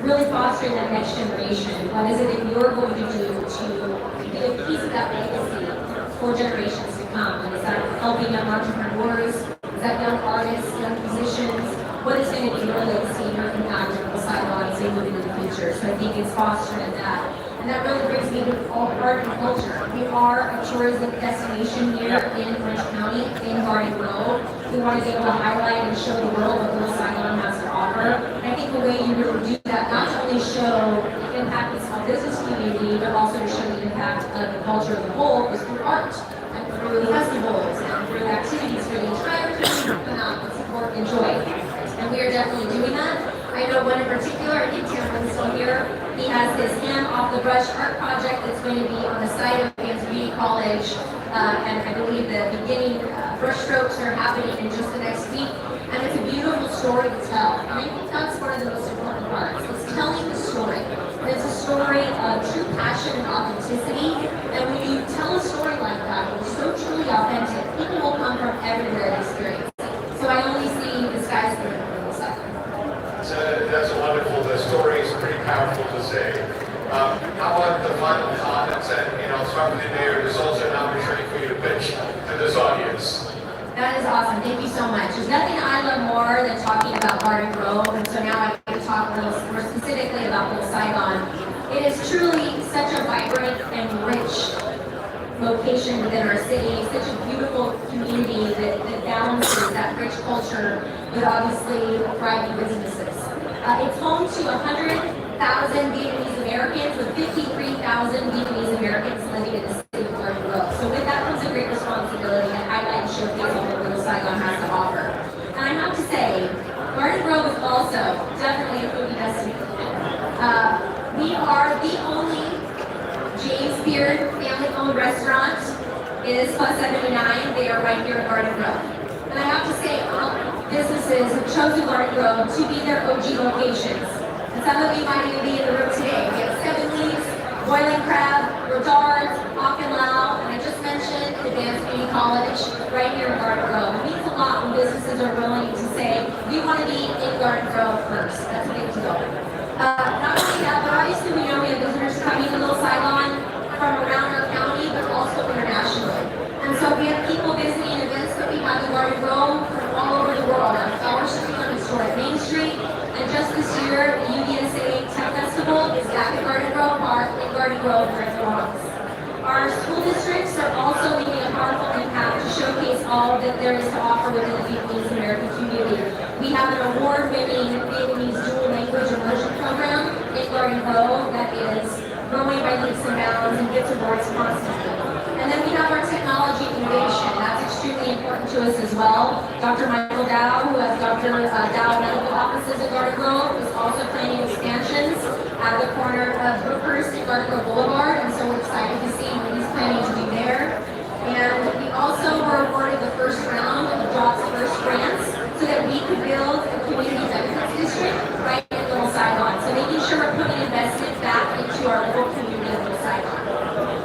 really fostering that next generation. What is it that you're going to do to be a piece of that legacy for generations to come? And is that helping young entrepreneurs? Is that young artists, young musicians? What is going to be your legacy and your impact on the sidelines and moving in the future? So I think it's fostering that. And that really brings me to art and culture. We are a tourism destination here in Orange County, in Garden Grove. We want to be able to highlight and show the world what Little Saigon has to offer. And I think the way you really do that, not only show the impact of the small business community, but also to show the impact of the culture as a whole, is through art, and through festivals, and through activities for the entire community to come out and support and enjoy. And we are definitely doing that. I know one in particular, I think Cameron's still here. He has his Hand Off the Brush art project that's going to be on the site of Community College. And I believe the beginning brush strokes are happening in just the next week. And it's a beautiful story to tell. And I think that's one of the most important parts. It's telling the story. And it's a story of true passion and authenticity. And when you tell a story like that, it's so truly authentic, people will come from everywhere to experience it. So I only see the sky's the limit. That's a wonderful, the story is pretty powerful to say. How about the final comments? And, I'll start with the mayor. There's also an opportunity for you to pitch to this audience. That is awesome. Thank you so much. There's nothing I love more than talking about Garden Grove, and so now I can talk a little more specifically about Little Saigon. It is truly such a vibrant and rich location within our city, such a beautiful community that balances that rich culture with obviously thriving businesses. It's home to 100,000 Vietnamese Americans with 53,000 Vietnamese Americans living in the city of Garden Grove. So with that comes a great responsibility to highlight and showcase what Little Saigon has to offer. And I have to say, Garden Grove is also definitely a foodie destination. We are the only James Beard family-owned restaurant. It is Plus 79. They are right here in Garden Grove. And I have to say, businesses have chosen Garden Grove to be their OG locations. And some of you might even be in the room today. We have 7 Leaves, Boiling Crab, Rodard's, Ock and Lao, and I just mentioned mentioned, Advanced Community College, right here in Garden Grove. It means a lot when businesses are willing to say, we want to be in Garden Grove first. That's a big deal. Not only that, but obviously we know we have visitors coming to Little Saigon from around our county, but also internationally. And so we have people visiting events that we have in Garden Grove from all over the world. Our fellowshipping on historic Main Street. And just this year, the UDSA Tech Festival is back at Garden Grove Park in Garden Grove for Bronx. Our school districts are also making a powerful impact to showcase all that there is to offer within the Vietnamese American community. We have an award-winning Vietnamese dual language immersion program in Garden Grove that is growing by leaps and bounds and gets awards constantly. And then we have our technology innovation. That's extremely important to us as well. Dr. Michael Dow, who has Dr. Dow Medical Offices at Garden Grove, is also planning expansions at the corner of Brookhurst and Garden Grove Boulevard, and so we're excited to see what he's planning to do there. And we also were awarded the first round of Jobs First grants so that we could build a community benefits district right in Little Saigon. So making sure we're putting investment back into our local community of Little Saigon.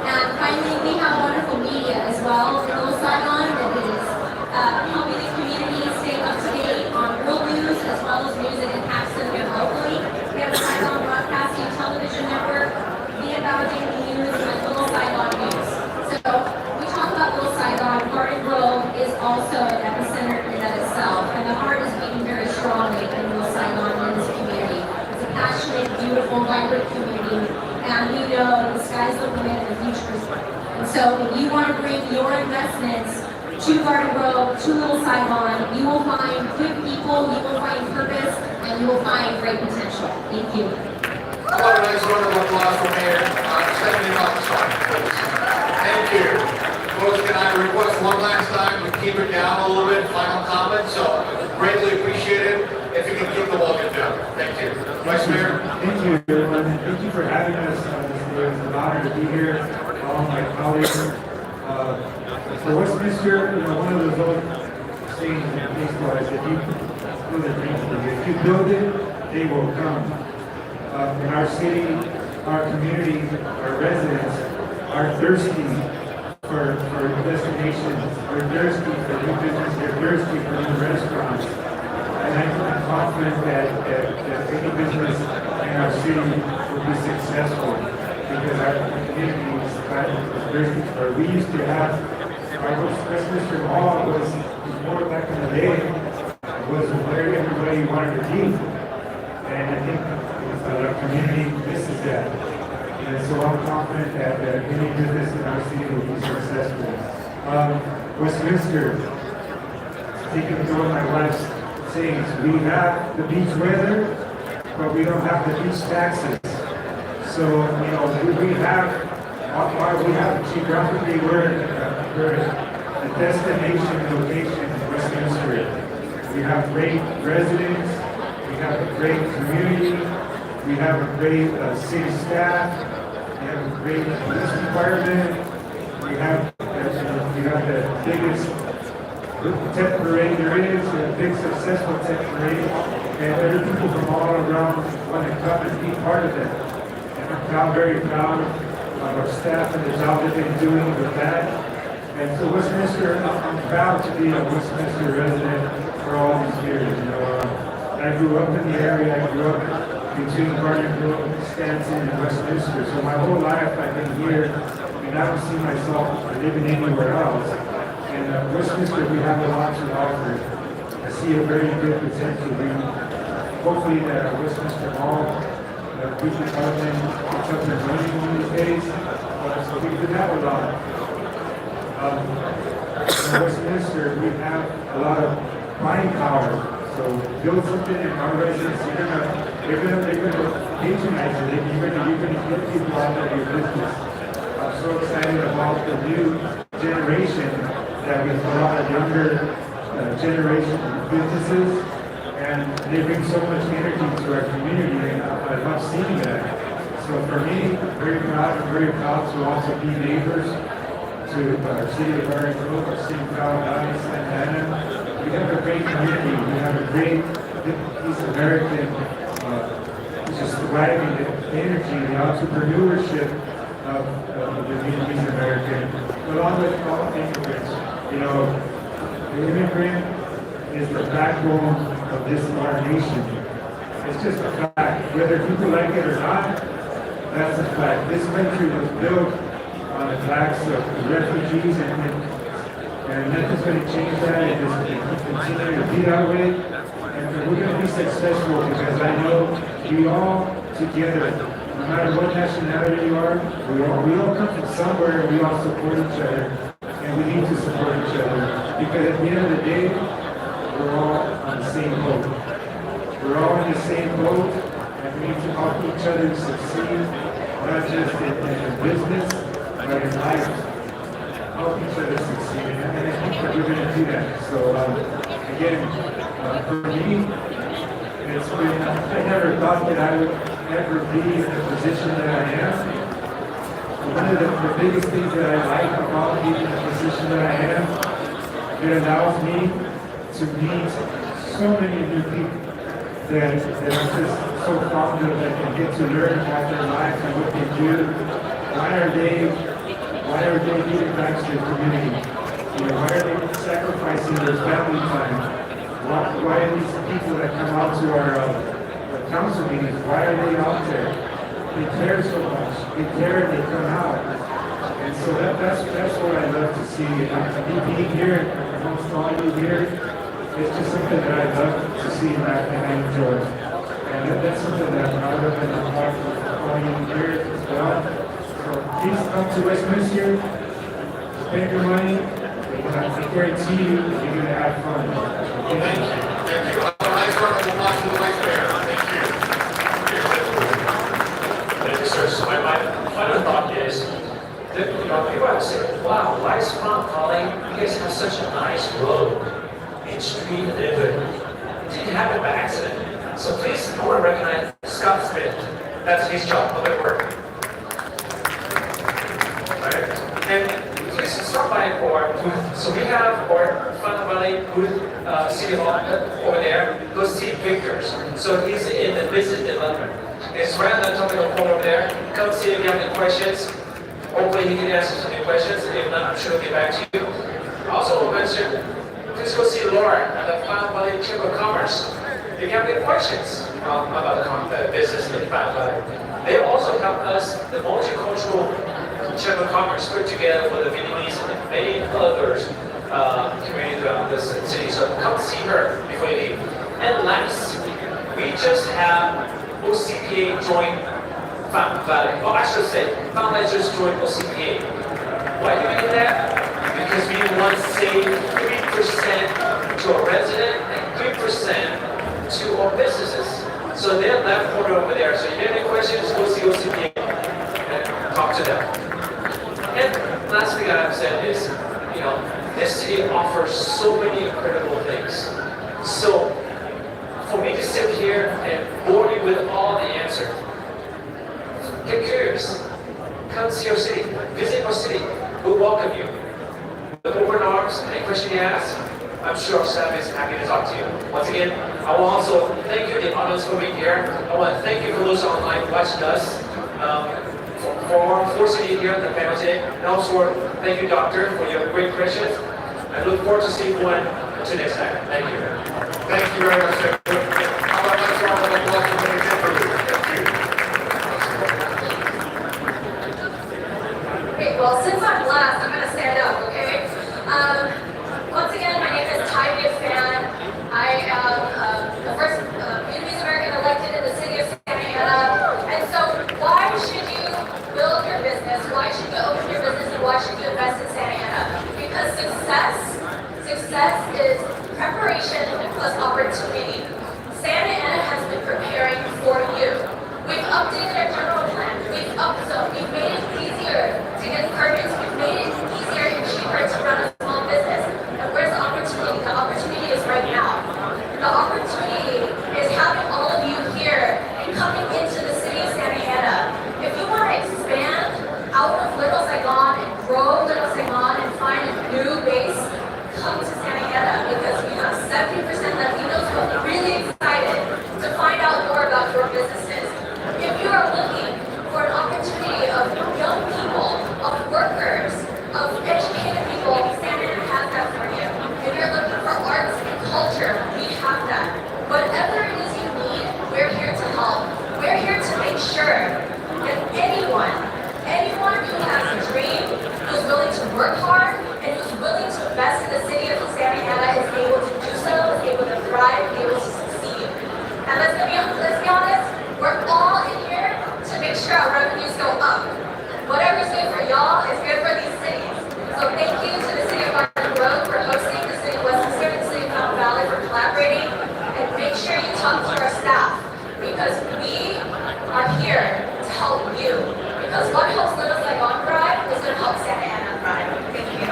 And finally, we have wonderful media as well in Little Saigon that is helping the community stay up to date on world news as well as news that impacts them here locally. We have the Saigon Broadcasting Television Network, Viet Daily News, and Little Saigon News. So we talk about Little Saigon. Garden Grove is also an epicenter in that itself, and the heart is beating very strongly in Little Saigon in this community. It's a passionate, beautiful, vibrant community, and we know the sky's the limit and the future is bright. And so if you want to bring your investments to Garden Grove, to Little Saigon, you will find good people, you will find purpose, and you will find great potential. Thank you. How about a nice round of applause for Mayor Stephanie Rothschild, please? Thank you. Folks, can I request one last time to keep it down a little bit, final comments? So greatly appreciate it if you can keep the welcome down. Thank you. Vice Mayor. Thank you, everyone. Thank you for having us. It's an honor to be here. All my colleagues. For Westminster, one of those old sayings in baseball is if you build it, they will come. In our city, our community, our residents are thirsty for destinations, are thirsty for new business, they're thirsty for new restaurants. And I'm confident that any business in our city will be successful because our community is thirsty for. We used to have our Westminster Mall was before back in the day was where everybody wanted to be. And I think our community misses that. And so I'm confident that any business in our city will be successful. Westminster, taking to my wife's sayings, we have the beach weather, but we don't have the beach taxes. So, we have geographically we're a destination location in Westminster. We have great residents, we have a great community, we have a great city staff, we have a great police department, we have the biggest tech parade there is, a big successful tech parade, and there are people from all around want to come and be part of it. And I'm very proud of our staff and the job that they're doing with that. And so Westminster, I'm proud to be a Westminster resident for all these years. I grew up in the area. I grew up between Garden Grove, Stanton, and Westminster. So my whole life I've been here, and I don't see myself living anywhere else. And Westminster, we have a lot to offer. I see a very good potential. Hopefully that Westminster Mall, the police department, gets up and running one of these days. So we could have a lot. In Westminster, we have a lot of buying power. So build something in our residents, they're gonna patronize it. You're gonna get people out of your business. I'm so excited about the new generation that we have a lot of younger generation businesses, and they bring so much energy to our community, and I love seeing that. So for me, I'm very proud to also be neighbors to our city of Garden Grove, our city of Cali, Santa Ana. We have a great community. We have a great East American, just thriving the energy, the entrepreneurship of the Vietnamese American along with all immigrants, you know, the immigrant is the backbone of this our nation. It's just a fact. Whether people like it or not, that's a fact. This country was built on the backs of refugees, and nothing's going to change that. It is going to continue to be that way. And we're going to be successful because I know we all together, no matter what nationality you are, we all come from somewhere and we all support each other. And we need to support each other. Because at the end of the day, we're all on the same boat. We're all in the same boat, and we need to help each other succeed, not just in business, but in life. Help each other succeed, and I think that we're going to do that. So again, for me, it's been, I never thought that I would ever be in the position that I am. One of the biggest things that I like about being in the position that I am, it allows me to meet so many new people that I'm just so fond of, that can get to learn about their lives and what they do. Why are they giving back to their community? You know, why are they sacrificing their family time? Why are these people that come out to our council meetings, why are they out there? They care so much. They care and they come out. And so that's what I love to see. And me being here amongst all of you here, it's just something that I love to see and I enjoy. And that's something that I'm proud of and I'm proud of all you here as well. So please come to Westminster, spend your money, and I guarantee you you're going to have fun. Thank you. Thank you. A nice round of applause for the Vice Mayor. Thank you. Thank you, sir. So my final thought is that, you know, people have said, wow, nice farm, Cali. You guys have such a nice road and street neighborhood. It didn't happen by accident. So please, I want to recognize Scott Smith. That's his job, public work. Right? And please stop by our booth. So we have our Phat Valley booth, City Hall over there. Go see Victor's. So he's in the business development. It's right on the top of the corner over there. Come see if you have any questions. Hopefully he can answer some of your questions. If not, I'm sure he'll get back to you. I also want to mention, please go see Laura at the Phat Valley Chamber of Commerce. If you have any questions about the business in Phat Valley. They also help us, the multicultural Chamber of Commerce, put together for the Vietnamese and many others communities around this city. So come see her before you leave. And last, we just have OCPA join Phat Valley. Oh, I should say, Phat Valley just joined OCPA. Why do we do that? Because we want to save 3% to our resident and 3% to our businesses. So they're left corner over there. So if you have any questions, go see OCPA and talk to them. And last thing I've said is, you know, this city offers so many incredible things. So for me to sit here and bore you with all the answers, get curious. Come see our city. Visit our city. We'll welcome you. With open arms, any question you ask, I'm sure our staff is happy to talk to you. Once again, I will also thank you, the audience, for being here. I want to thank you for those online watching us. For our city here at the panel today. And also thank you, Doctor, for your great questions. I look forward to seeing you until next time. Thank you. Thank you very much. How about let's round of applause for the interview? Thank you. Okay, well, since I'm last, I'm going to stand up, okay? Once again, my name is Phat. I am the first Vietnamese American elected in the city of Santa Ana. And so why should you build your business? Why should you open your business? And why should you invest in Santa Ana? Because success is preparation plus opportunity. Santa Ana has been preparing for you. We've updated our general plan. We've made it easier to get permits. We've made it easier and cheaper to run a small business. And where's the opportunity? The opportunity is right now. The opportunity is having all of you here and coming into the city of Santa Ana. If you want to expand out of Little Saigon and grow Little Saigon and find a new base, come to Santa Ana because we have 70% Latinos who are really excited to find out more about your businesses. If you are looking for an opportunity of young people, of workers, of educators, we have that. Whatever it is you need, we're here to help. We're here to make sure that anyone who has a dream, who's willing to work hard, and who's willing to invest in the city of Santa Ana is able to do so, is able to thrive, is able to succeed. And let's be honest, we're all in here to make sure our revenues go up. Whatever's good for y'all is good for these cities. So thank you to the City of Garden Grove for hosting, the City of Westminster, and the City of Fountain Valley for collaborating, and make sure you talk to our staff, because we are here to help you. Because what helps Little Saigon thrive is going to help Santa Ana thrive. Thank you.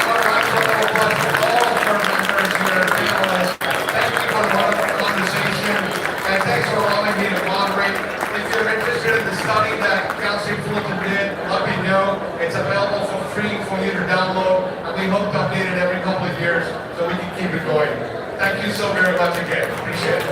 All right, so we'll applause for all of our members here, panelists. Thank you for a wonderful conversation, and thanks for allowing me to moderate. If you're interested in the study that Councilor Fulton did, let me know. It's available for free for you to download, and we hope to update it every couple of years so we can keep it going. Thank you so very much again. Appreciate it.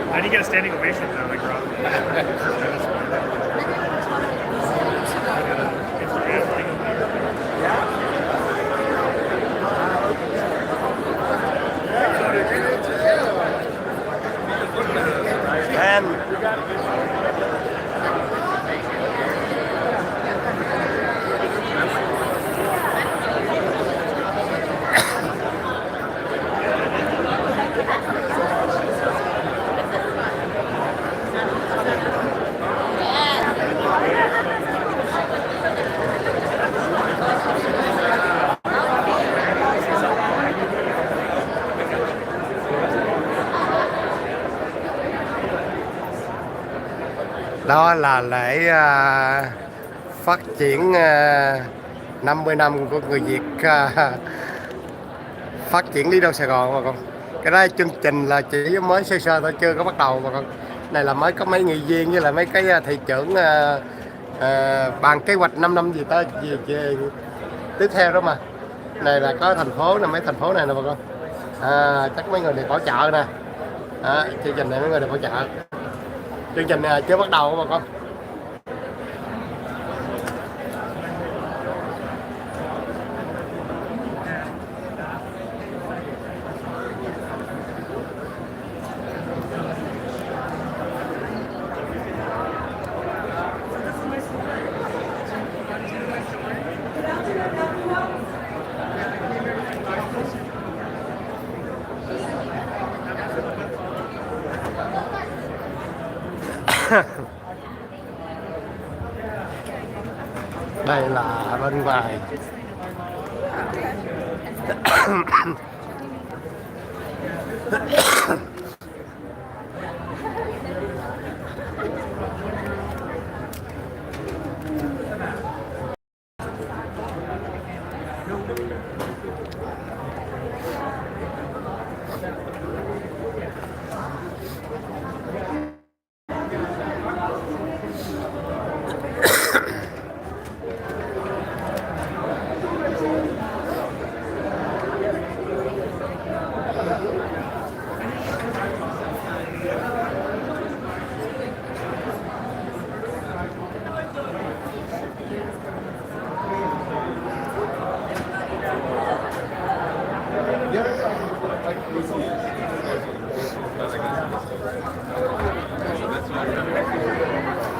I didn't get a standing ovation though, like Rob. Đó là lễ phát triển 50 năm của người Việt phát triển đi đâu Sài Gòn mà con. Cái đó chương trình là chỉ mới sơ sơ thôi, chưa có bắt đầu mà con. Này là mới có mấy nghị viên với là mấy cái thị trưởng bàn kế hoạch 5 năm gì tới gì tiếp theo đó mà. Này là có thành phố nè, mấy thành phố này nè bà con. Chắc mấy người này hỗ trợ nè. Chương trình này mấy người này hỗ trợ. Chương trình này chưa bắt đầu bà con. Đây là bên ngoài.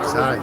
Sorry.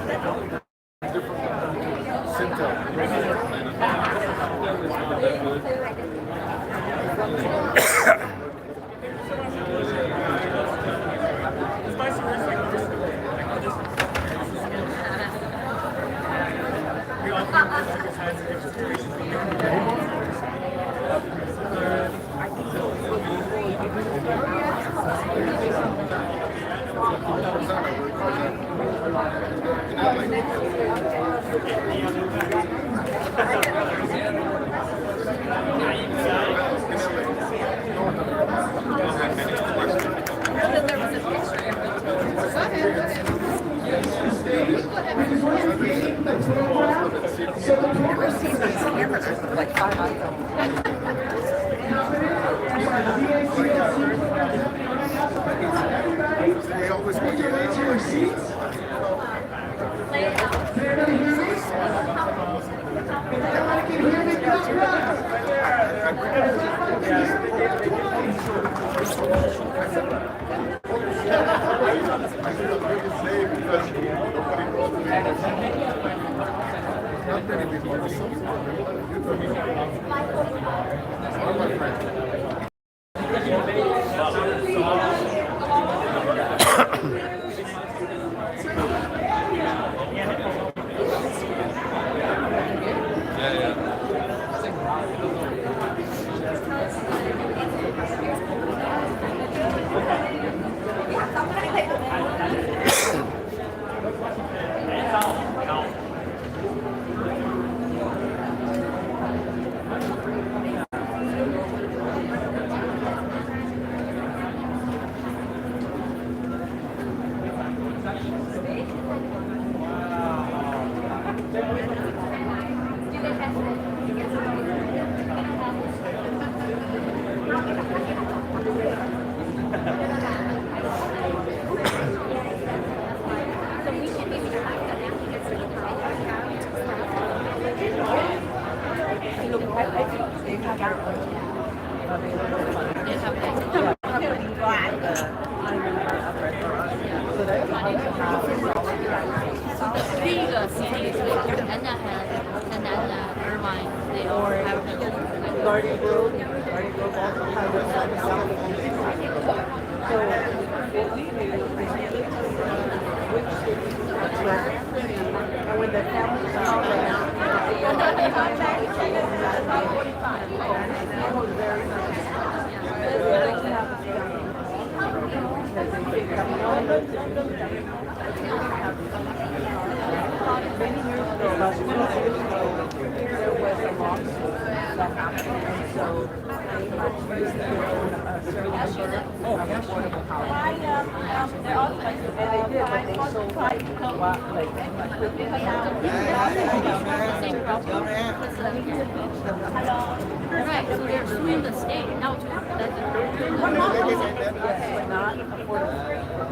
Right, so they're suing the state now to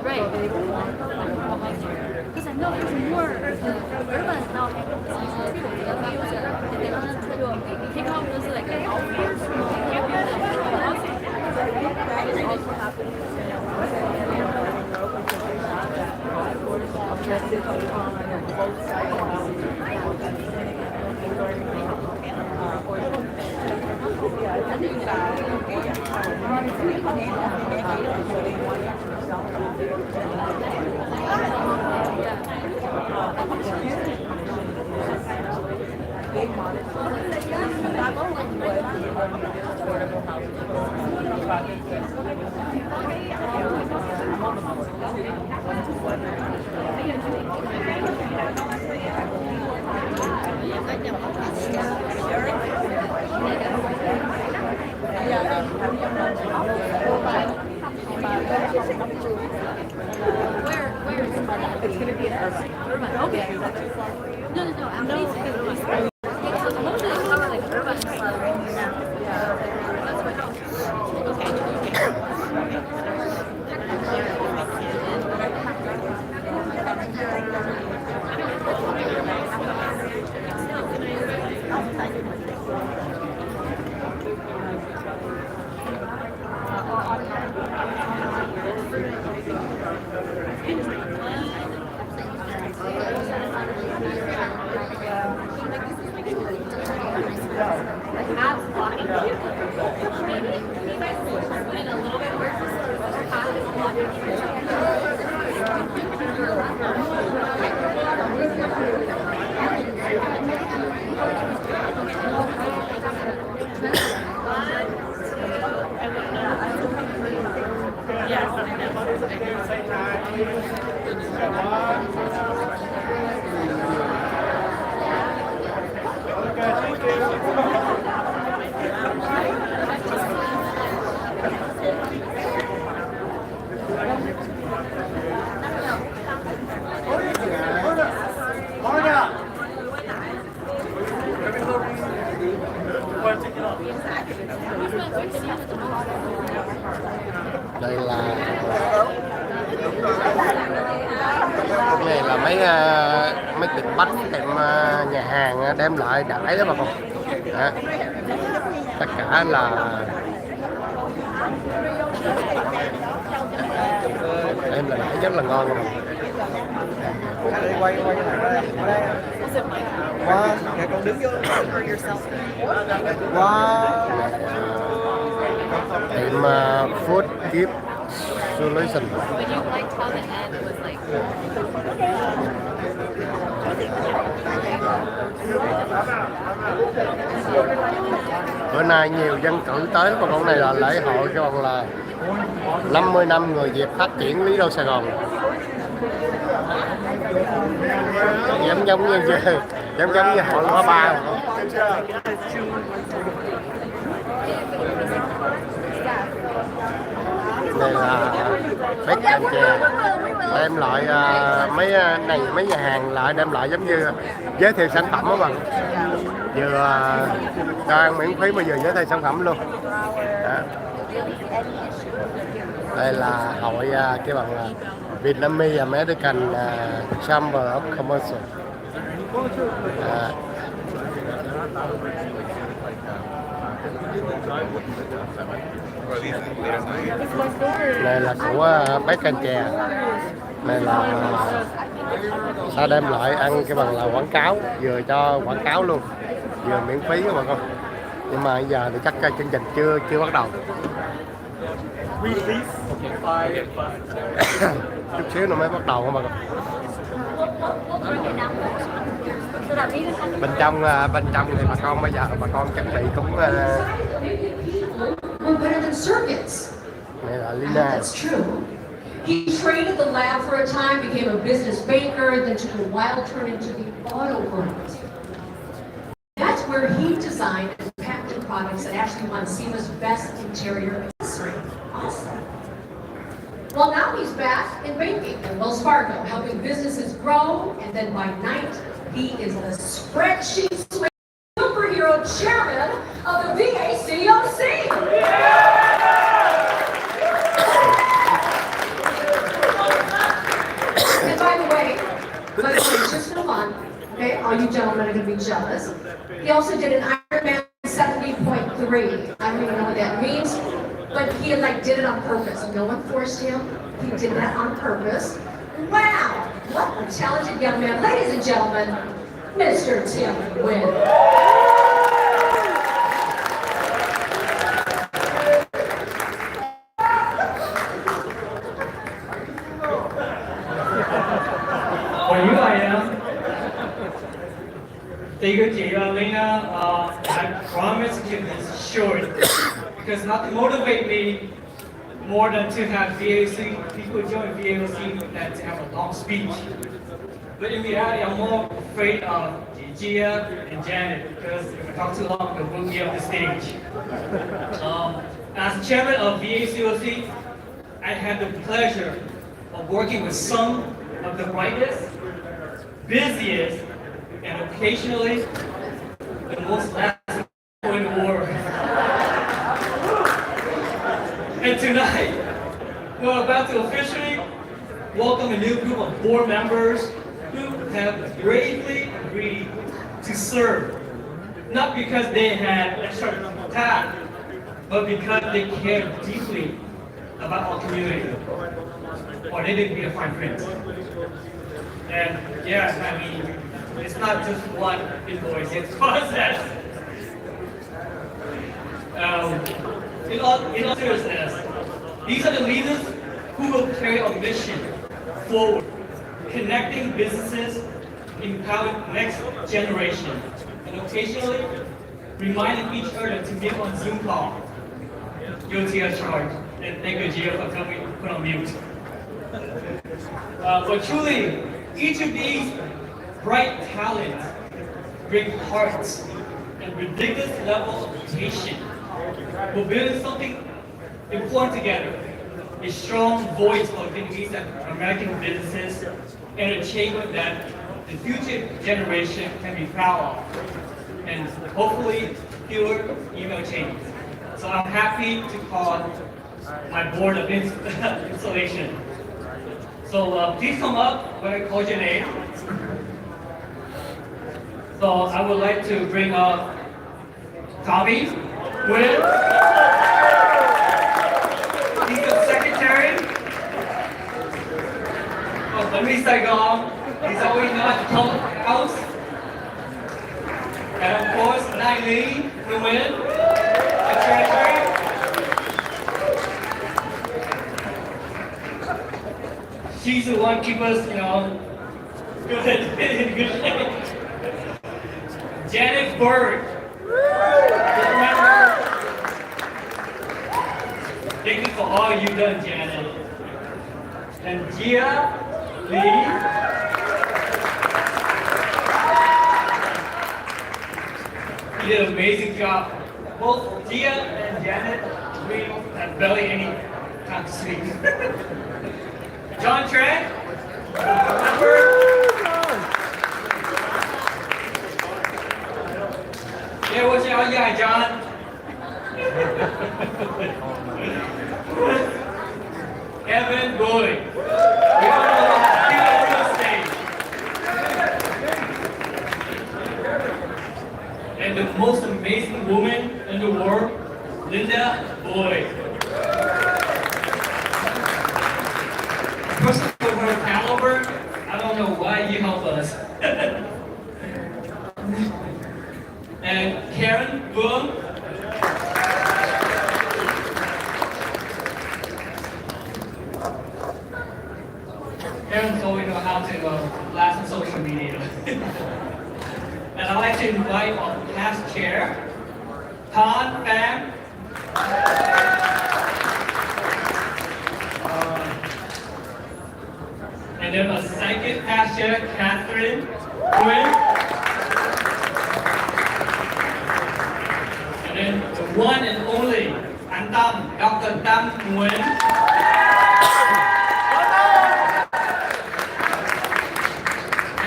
right. Because I know there's more urban now they want to take out those like It's going to be an urban. Okay. No, I'm basically urban. Mostly they cover like urban stuff. Đây là cái này là mấy tiệm bánh, tiệm nhà hàng đem lại đãi đó bà con. Đó. Tất cả là đem lại đãi rất là ngon rồi. quay quay wow, cái con đứng vô wow. Tiệm food gift solution. But you liked how the end was like. Bữa nay nhiều dân cử tới, còn con này là lễ hội cái còn là 50 năm người Việt phát triển lý đô Sài Gòn. Giống như hội Hoa Ba. Đây là bếp canh chè, đem lại mấy nhà hàng lại đem lại giống như giới thiệu sản phẩm đó bạn, vừa cho ăn miễn phí mà vừa giới thiệu sản phẩm luôn. Đó. Đây là hội cái bằng là Vietnamese American Chamber of Commerce. Này là của bếp canh chè, này là ta đem lại ăn cái bằng là quảng cáo, vừa cho quảng cáo luôn, vừa miễn phí các bạn con. Nhưng mà bây giờ thì chắc chương trình chưa bắt đầu. Chút xíu nữa mới bắt đầu các bạn con. Bên trong thì bà con bây giờ bà con chuẩn bị cũng better than circuits. này là Lina. That's true. He trained at the lab for a time, became a business banker, then took a wild turn into the auto world. That's where he designed and patented products that actually won SEMA's best interior accessory. Awesome. Well, now he's back in banking at Wells Fargo, helping businesses grow, and then by night, he is the spreadsheet superhero chairman of the VACOC. And by the way, just for fun, okay, all you gentlemen are going to be jealous. He also did an Ironman 70.3. I don't even know what that means, but he did it on purpose. No one forced him. He did that on purpose. Wow, what a talented young man. Ladies and gentlemen, Mr. Tim Nguoi. For you, I am. Thank you, Lena. I promise to keep this short because not to motivate me more than to have VAC people join VAC than to have a long speech. But in reality, I'm more afraid of Gia and Janet because if I talk too long, they'll move me off the stage. As chairman of VACOC, I had the pleasure of working with some of the brightest, busiest, and occasionally the most lasting people in the world. And tonight, we're about to officially welcome a new group of board members who have bravely agreed to serve, not because they had extra talent, but because they care deeply about our community, or they didn't be a fine print. And yes, I mean, it's not just one invoice, it's process. In all seriousness, these are the leaders who will carry our mission forward, connecting businesses, empowering the next generation, and occasionally reminding each other to get on Zoom call. Guilty as charged, and thank you, Gia, for telling me to put on mute. But truly, each of these bright talents bring hearts and ridiculous level of dedication. We're building something important together, a strong voice for Vietnamese and American businesses, and a chamber that the future generation can be proud of, and hopefully fewer email changes. So I'm happy to call my board of installation. So please come up when I call your name. So I would like to bring up Tommy Nguoi. He's the secretary of Saigon. He's always not at the house. And of course, Nguoi, the treasurer. She's the one keep us, good in good shape. Janet Bird. Thank you for all you've done, Janet. And Gia Lee. You did an amazing job. Both Gia and Janet, we have barely any time to speak. John Trien, yeah, what's your yeah, John? Evan Nguoi. We all know that on stage. And the most amazing woman in the world, Linda Boyd. Person of her caliber, I don't know why you help us. And Karen Boom. Karen's always know how to blast on social media. And I'd like to invite our past chair, Han Pham. And then a second past chair, Catherine Nguoi. And then the one and only Tam, Dr. Tam Nguyen.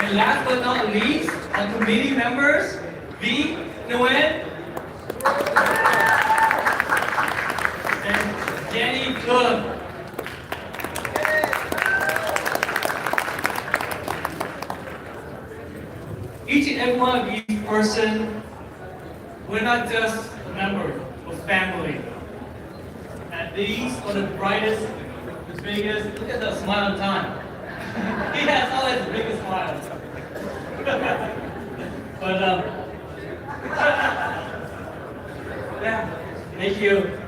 And last but not least, our committee members, V. Nguyen and Jenny Plum. Each and every one of these person, we're not just a member of family. And these are the brightest, the biggest, look at the smile on time. He has always the biggest smile. But yeah, thank you.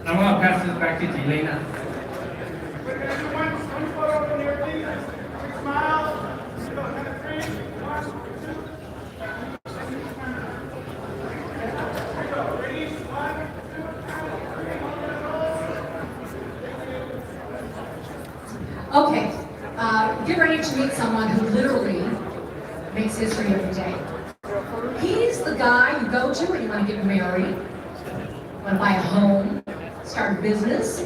I'm going to pass this back to Jelena. Okay, get ready to meet someone who literally makes history every day. He's the guy you go to when you want to get married, want to buy a home, start a business,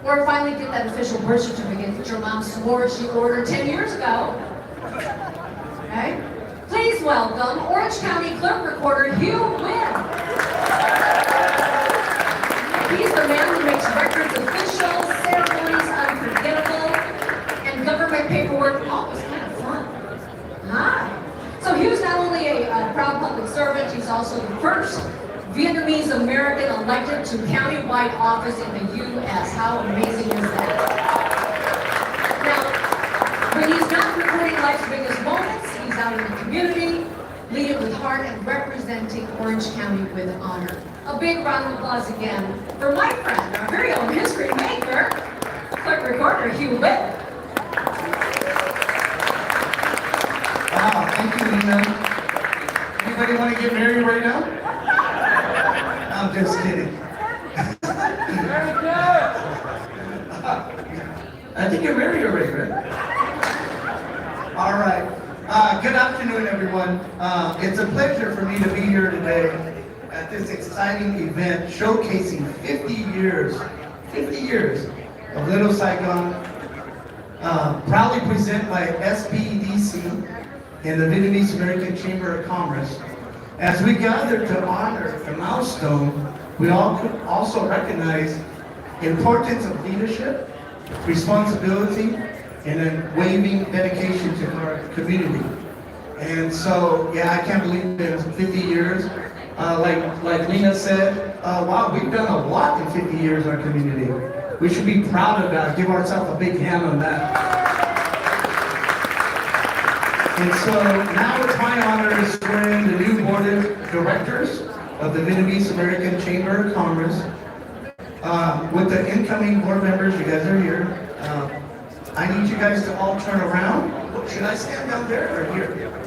or finally get that official birth certificate that your mom swore she ordered 10 years ago. Okay? Please welcome Orange County Clerk Recorder Hugh Wynn. He's the man who makes records official, ceremonies unforgettable, and government paperwork always kind of fun. Hi. So Hugh's not only a proud public servant, he's also the first Vietnamese American elected to county-wide office in the U.S. How amazing is that? Now, when he's not recording life's biggest moments, he's out in the community, leading with heart and representing Orange County with honor. A big round of applause again for my friend, our very own history maker, Clerk Recorder Hugh Wynn. Wow, thank you, Nina. Anybody want to get married right now? I'm just kidding. I think you're married already, right? All right. Good afternoon, everyone. It's a pleasure for me to be here today at this exciting event showcasing 50 years of Little Saigon proudly present by SPDC and the Vietnamese American Chamber of Commerce. As we gather to honor the milestone, we also recognize the importance of leadership, responsibility, and unwavering dedication to our community. And so, yeah, I can't believe it's 50 years. Like Lena said, wow, we've done a lot in 50 years in our community. We should be proud of that. Give ourselves a big hand on that. And so now it's my honor to swear in the new board of directors of the Vietnamese American Chamber of Commerce. With the incoming board members, you guys are here. I need you guys to all turn around. Should I stand down there or here?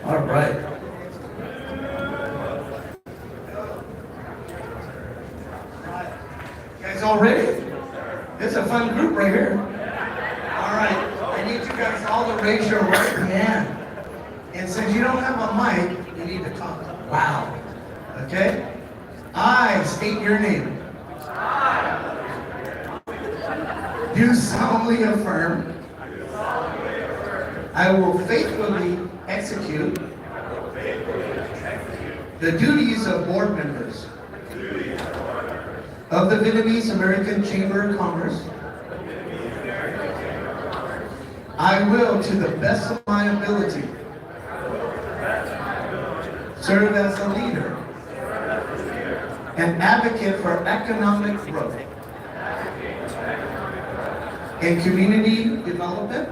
All right. You guys all ready? It's a fun group right here. All right. I need you guys all to raise your right hand. And since you don't have a mic, you need to talk loud. Okay? I state your name. Do solemnly affirm I will faithfully execute the duties of board members of the Vietnamese American Chamber of Commerce. I will, to the best of my ability, serve as a leader and advocate for economic growth and community development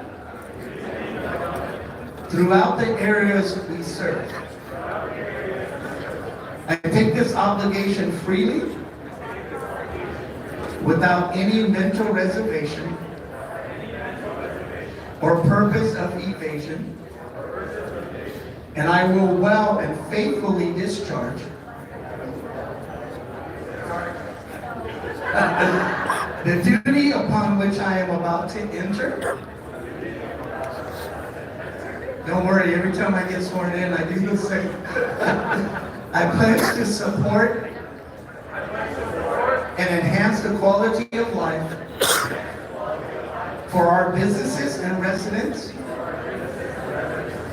throughout the areas we serve. I take this obligation freely, without any mental reservation or purpose of evasion, and I will well and faithfully discharge the duty upon which I am about to enter. Don't worry, every time I get sworn in, I do the same. I pledge to support and enhance the quality of life for our businesses and residents,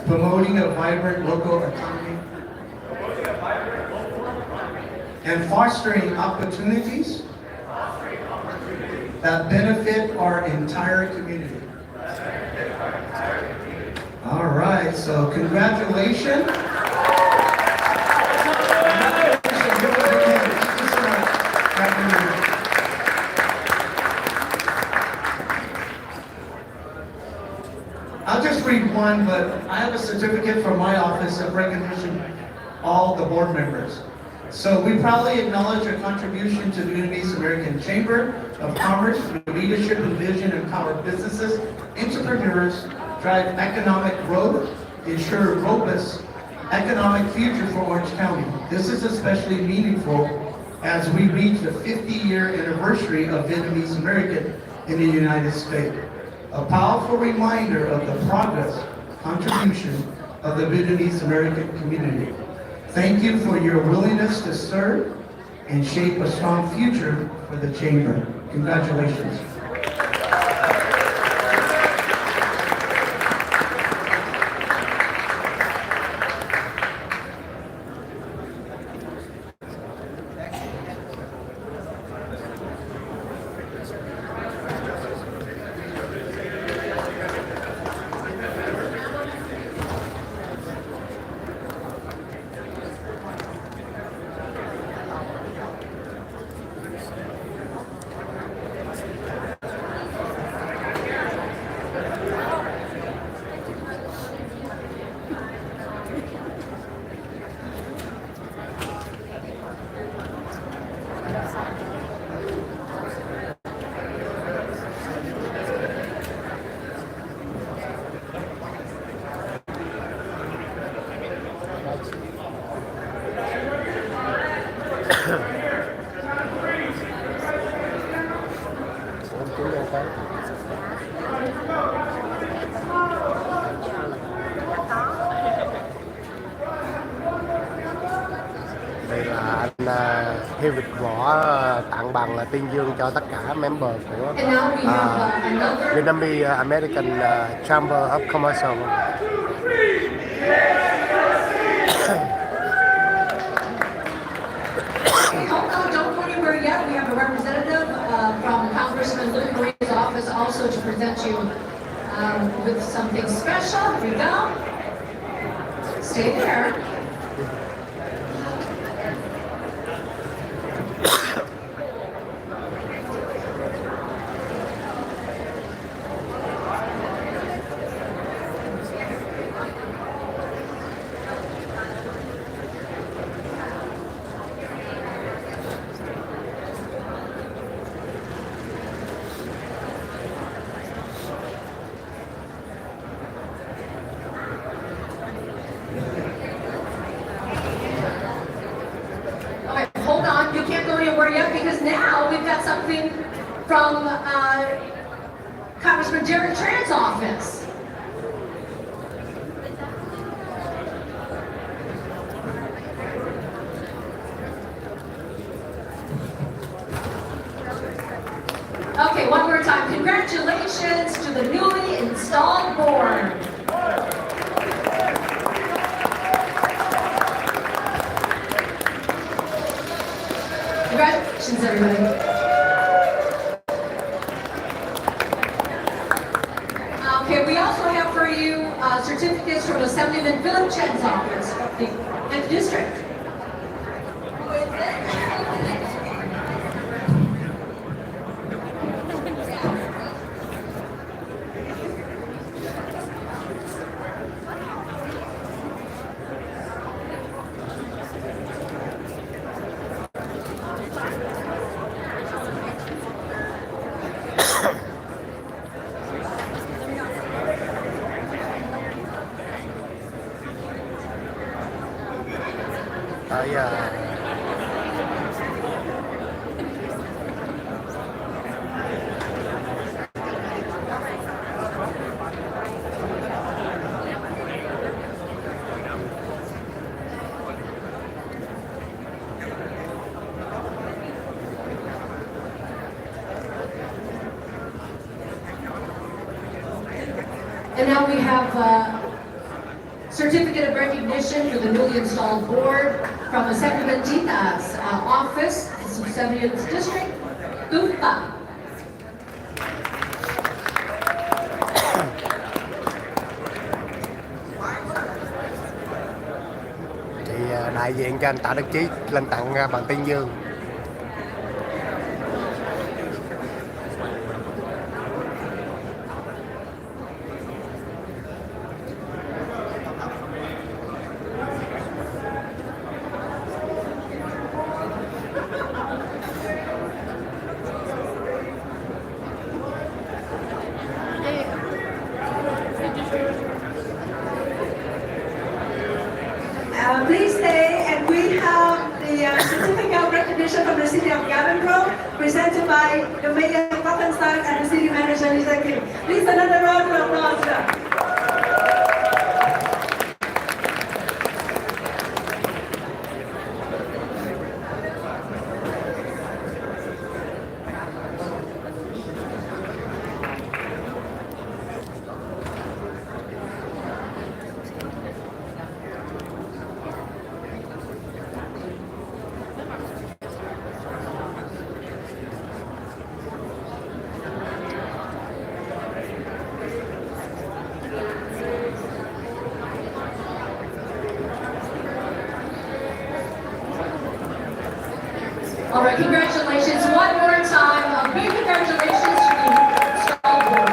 promoting a vibrant local economy, and fostering opportunities that benefit our entire community. All right, so congratulations. I'll just read one, but I have a certificate from my office of recognition all the board members. So we proudly acknowledge your contribution to the Vietnamese American Chamber of Commerce through leadership and vision, empower businesses, entrepreneurs, drive economic growth, ensure a robust economic future for Orange County. This is especially meaningful as we reach the 50-year anniversary of Vietnamese American in the United States. A powerful reminder of the progress, contribution of the Vietnamese American community. Thank you for your willingness to serve and shape a strong future for the Chamber. Congratulations. Hiệp Việt Võ tặng bằng tuyên dương cho tất cả member của And now we have another. Vietnamese American Chamber of Commerce. Hold on, don't go anywhere yet. We have a representative from Congressman Nguoi's office also to present you with something special. Here we go. Stay there. Hold on, you can't go anywhere yet because now we've got something from Congressman Trien's office. Okay, one more time. Congratulations to the newly installed board. Congratulations, everybody. Okay, we also have for you certificates from Assemblyman Philip Chen's office, the 5th District. And now we have certificate of recognition for the newly installed board from Assemblyman Tita's office, the 70th District, Phat. Thì đại diện cho anh Tạ Đức Chí lên tặng bằng tuyên dương. Please stay, and we have the certificate of recognition from the city of Grove, presented by the mayor of Phat and the city manager, executive. Please another round of applause. All right, congratulations one more time. A big congratulations to the installed board.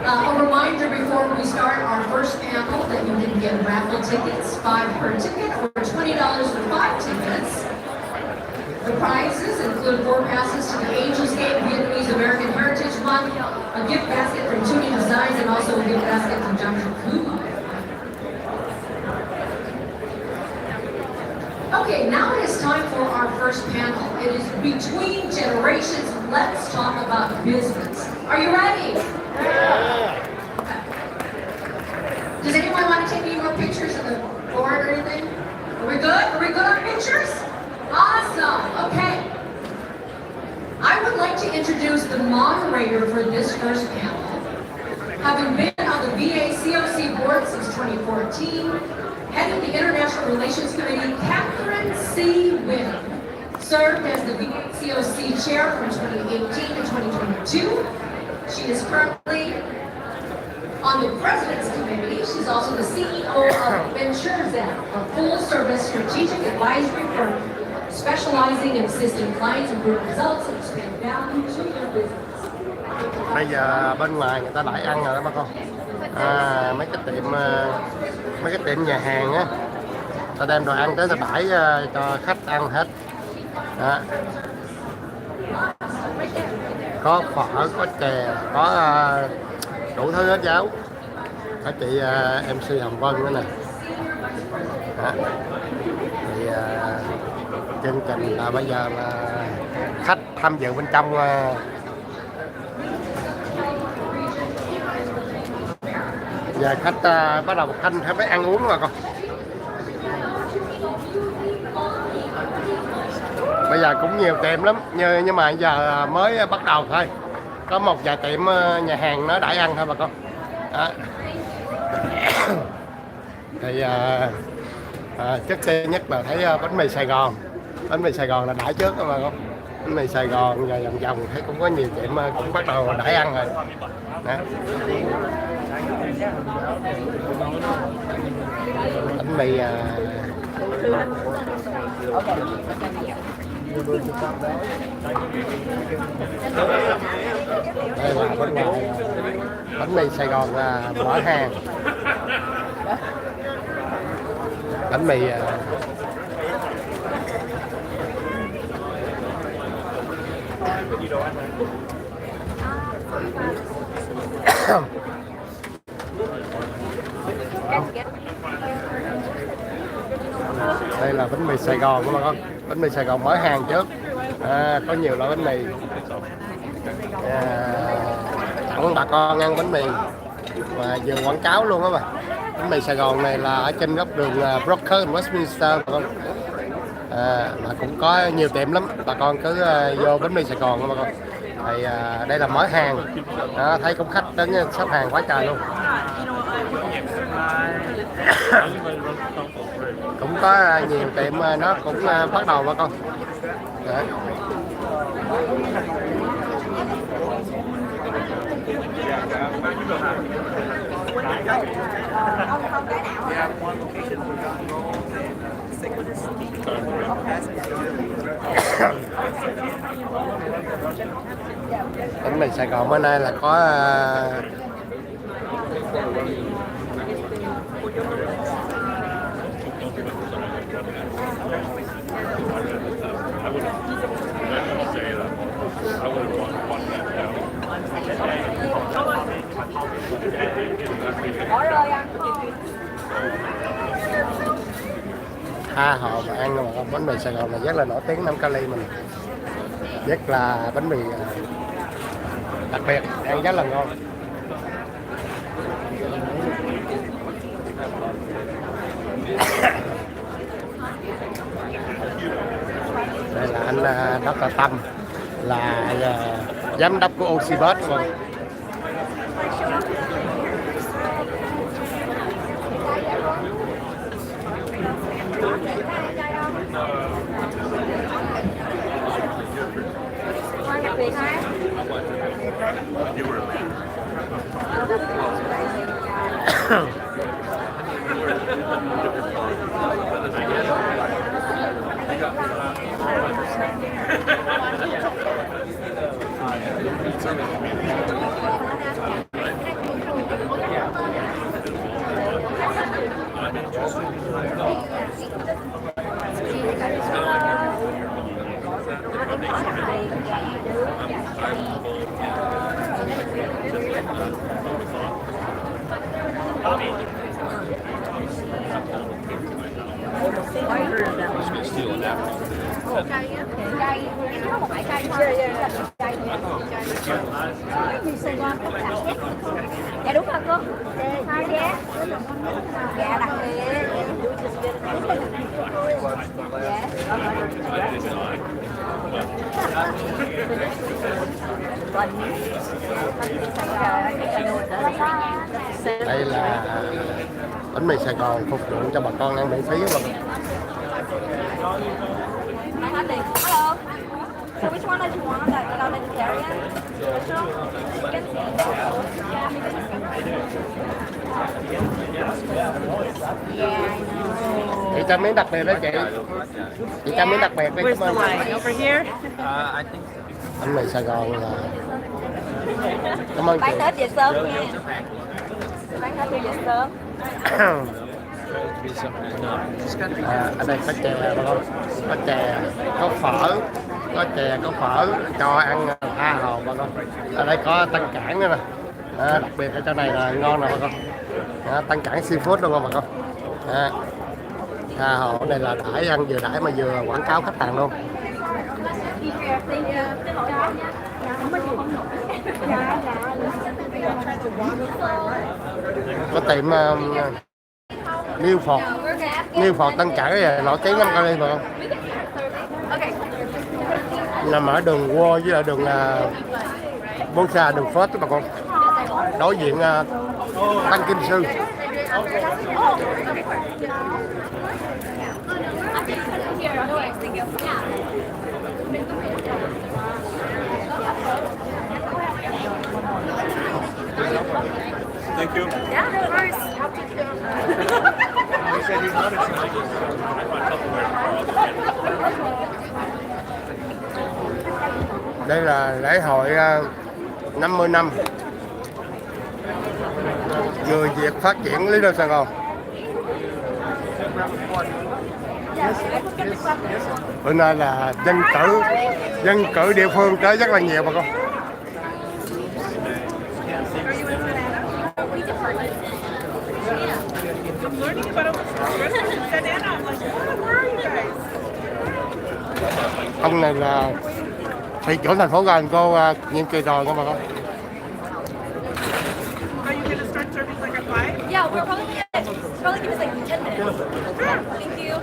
A reminder before we start our first panel that you can get raffle tickets, 5 per ticket, or $20 for 5 tickets. The prizes include 4 passes to the Angels Game, Vietnamese American Heritage Month, a gift basket from Tuning Designs, and also a gift basket from Dr. Kuma. Okay, now it is time for our first panel. It is between generations. Let's talk about business. Are you ready? Okay. Does anyone want to take any more pictures of the board or anything? Are we good? Are we good on pictures? Awesome. Okay. I would like to introduce the moderator for this first panel. Having been on the VACOC board since 2014, heading the International Relations Committee, Catherine C. Wynn served as the VACOC chair from 2018 to 2022. She is currently on the President's Committee. She's also the CEO of VentureZen, a full-service strategic advisory firm specializing in assisting clients improve results and expand value to their business. Bây giờ bên ngoài người ta đãi ăn rồi đó bà con. Mấy cái tiệm nhà hàng á, ta đem đồ ăn tới ta đãi cho khách ăn hết. Đó. Có phở, có chè, có đủ thứ hết cháu. Có chị MC Hồng Vân nữa nè. Đó. Thì chương trình là bây giờ là khách tham dự bên trong. Giờ khách bắt đầu thanh phải biết ăn uống rồi con. Bây giờ cũng nhiều tiệm lắm, nhưng mà giờ mới bắt đầu thôi. Có một vài tiệm nhà hàng nó đãi ăn thôi bà con. Đó. Thì trước tiên nhất là thấy bánh mì Sài Gòn. Bánh mì Sài Gòn là đãi trước đó bà con. Bánh mì Sài Gòn và vòng vòng thấy cũng có nhiều tiệm cũng bắt đầu đãi ăn rồi. Đó. Bánh mì đây là bên ngoài bánh mì Sài Gòn là mở hàng. Bánh mì đây là bánh mì Sài Gòn các bạn. Bánh mì Sài Gòn mở hàng trước. Có nhiều loại bánh mì. Tặng bà con ăn bánh mì và vừa quảng cáo luôn á mà. Bánh mì Sài Gòn này là ở trên góc đường Broker Westminster bà con. Mà cũng có nhiều tiệm lắm, bà con cứ vô bánh mì Sài Gòn các bà con. Thì đây là mở hàng. Thấy cũng khách đến xếp hàng quá trời luôn. Cũng có nhiều tiệm nó cũng bắt đầu bà con. Đấy. Bánh mì Sài Gòn bữa nay là có tha hồ mà ăn mà bánh mì Sài Gòn là rất là nổi tiếng Nam Cali mình, nhất là bánh mì đặc biệt ăn rất là ngon. Đây là anh Dr. Tâm, là giám đốc của Oxybus rồi. Đi Sài Gòn có cả vé không? Dạ đúng rồi cô. Hai vé. Dạ đặc biệt. Đây là bánh mì Sài Gòn phục vụ cho bà con ăn miễn phí mà. Hello. So which one did you want? That vegetarian? Special? Chicken? Yeah, I know. Chị cho miếng đặc biệt đó chị. Chị cho miếng đặc biệt đi. Where's the line? Over here? Bánh mì Sài Gòn là cảm ơn chị. Bán Tết về sớm nha. Bán Tết về sớm. Ở đây có chè bà con, có chè, có phở, cho ăn tha hồ bà con. Ở đây có tăng cảng nữa nè, đặc biệt ở chỗ này là ngon nè bà con. Tăng cảng seafood luôn bà con. Tha hồ ở đây là đãi ăn vừa đãi mà vừa quảng cáo khách hàng luôn. Có tiệm Niêu Phọt Tân Cảng này nổi tiếng lắm Cali mà không? Nằm ở đường Nguoi với lại đường Bôn Sa, đường Phat đó bà con. Đối diện Tăng Kim Sư. Thank you. Yeah, no worries. I'll take He said he's not a Đây là lễ hội 50 năm người Việt phát triển lý đô Sài Gòn. Bữa nay là dân cử địa phương tới rất là nhiều bà con. Ông này là thị trưởng thành phố gần cô nhiệm kỳ rồi các bà con. Yeah, we're probably give us like 10 minutes. Thank you.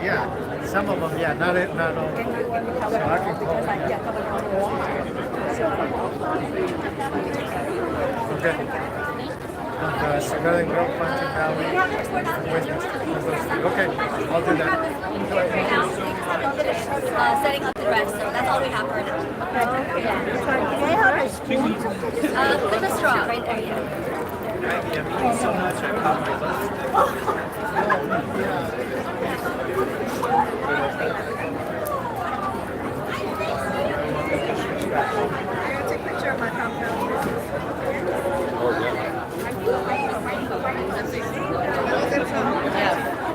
Yeah, some of them, yeah, not all. So I can call. Okay. Civilian Grove, Punching Valley. Okay, I'll do that. Right now, setting up the rest, so that's all we have for now. Put the straw right there, yeah. Thank you so much. Take a picture of my compound.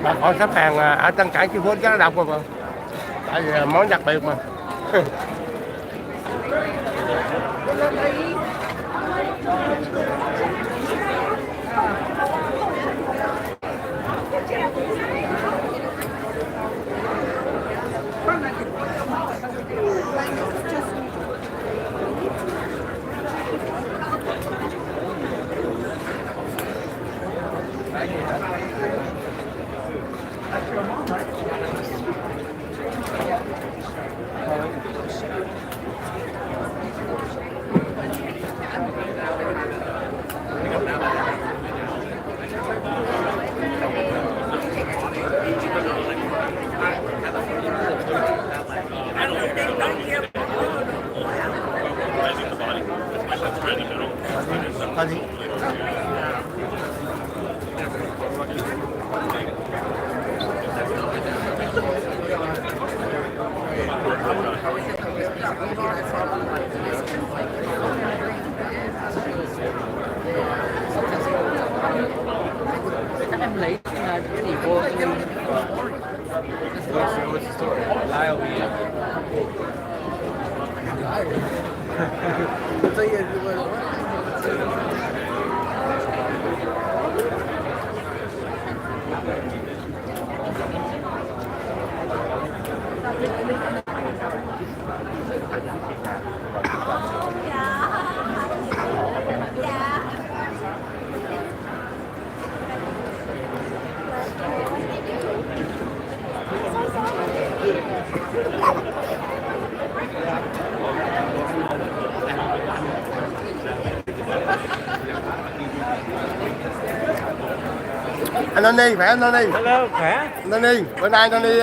Bà con xếp hàng ở Tân Cảng Seafood rất là đông rồi mà. Tại vì món đặc biệt mà. What's the story? Lyle Viet. I'll tell you Anh Tony, khỏe anh Tony. Hello, khỏe. Anh Tony, bữa nay anh Tony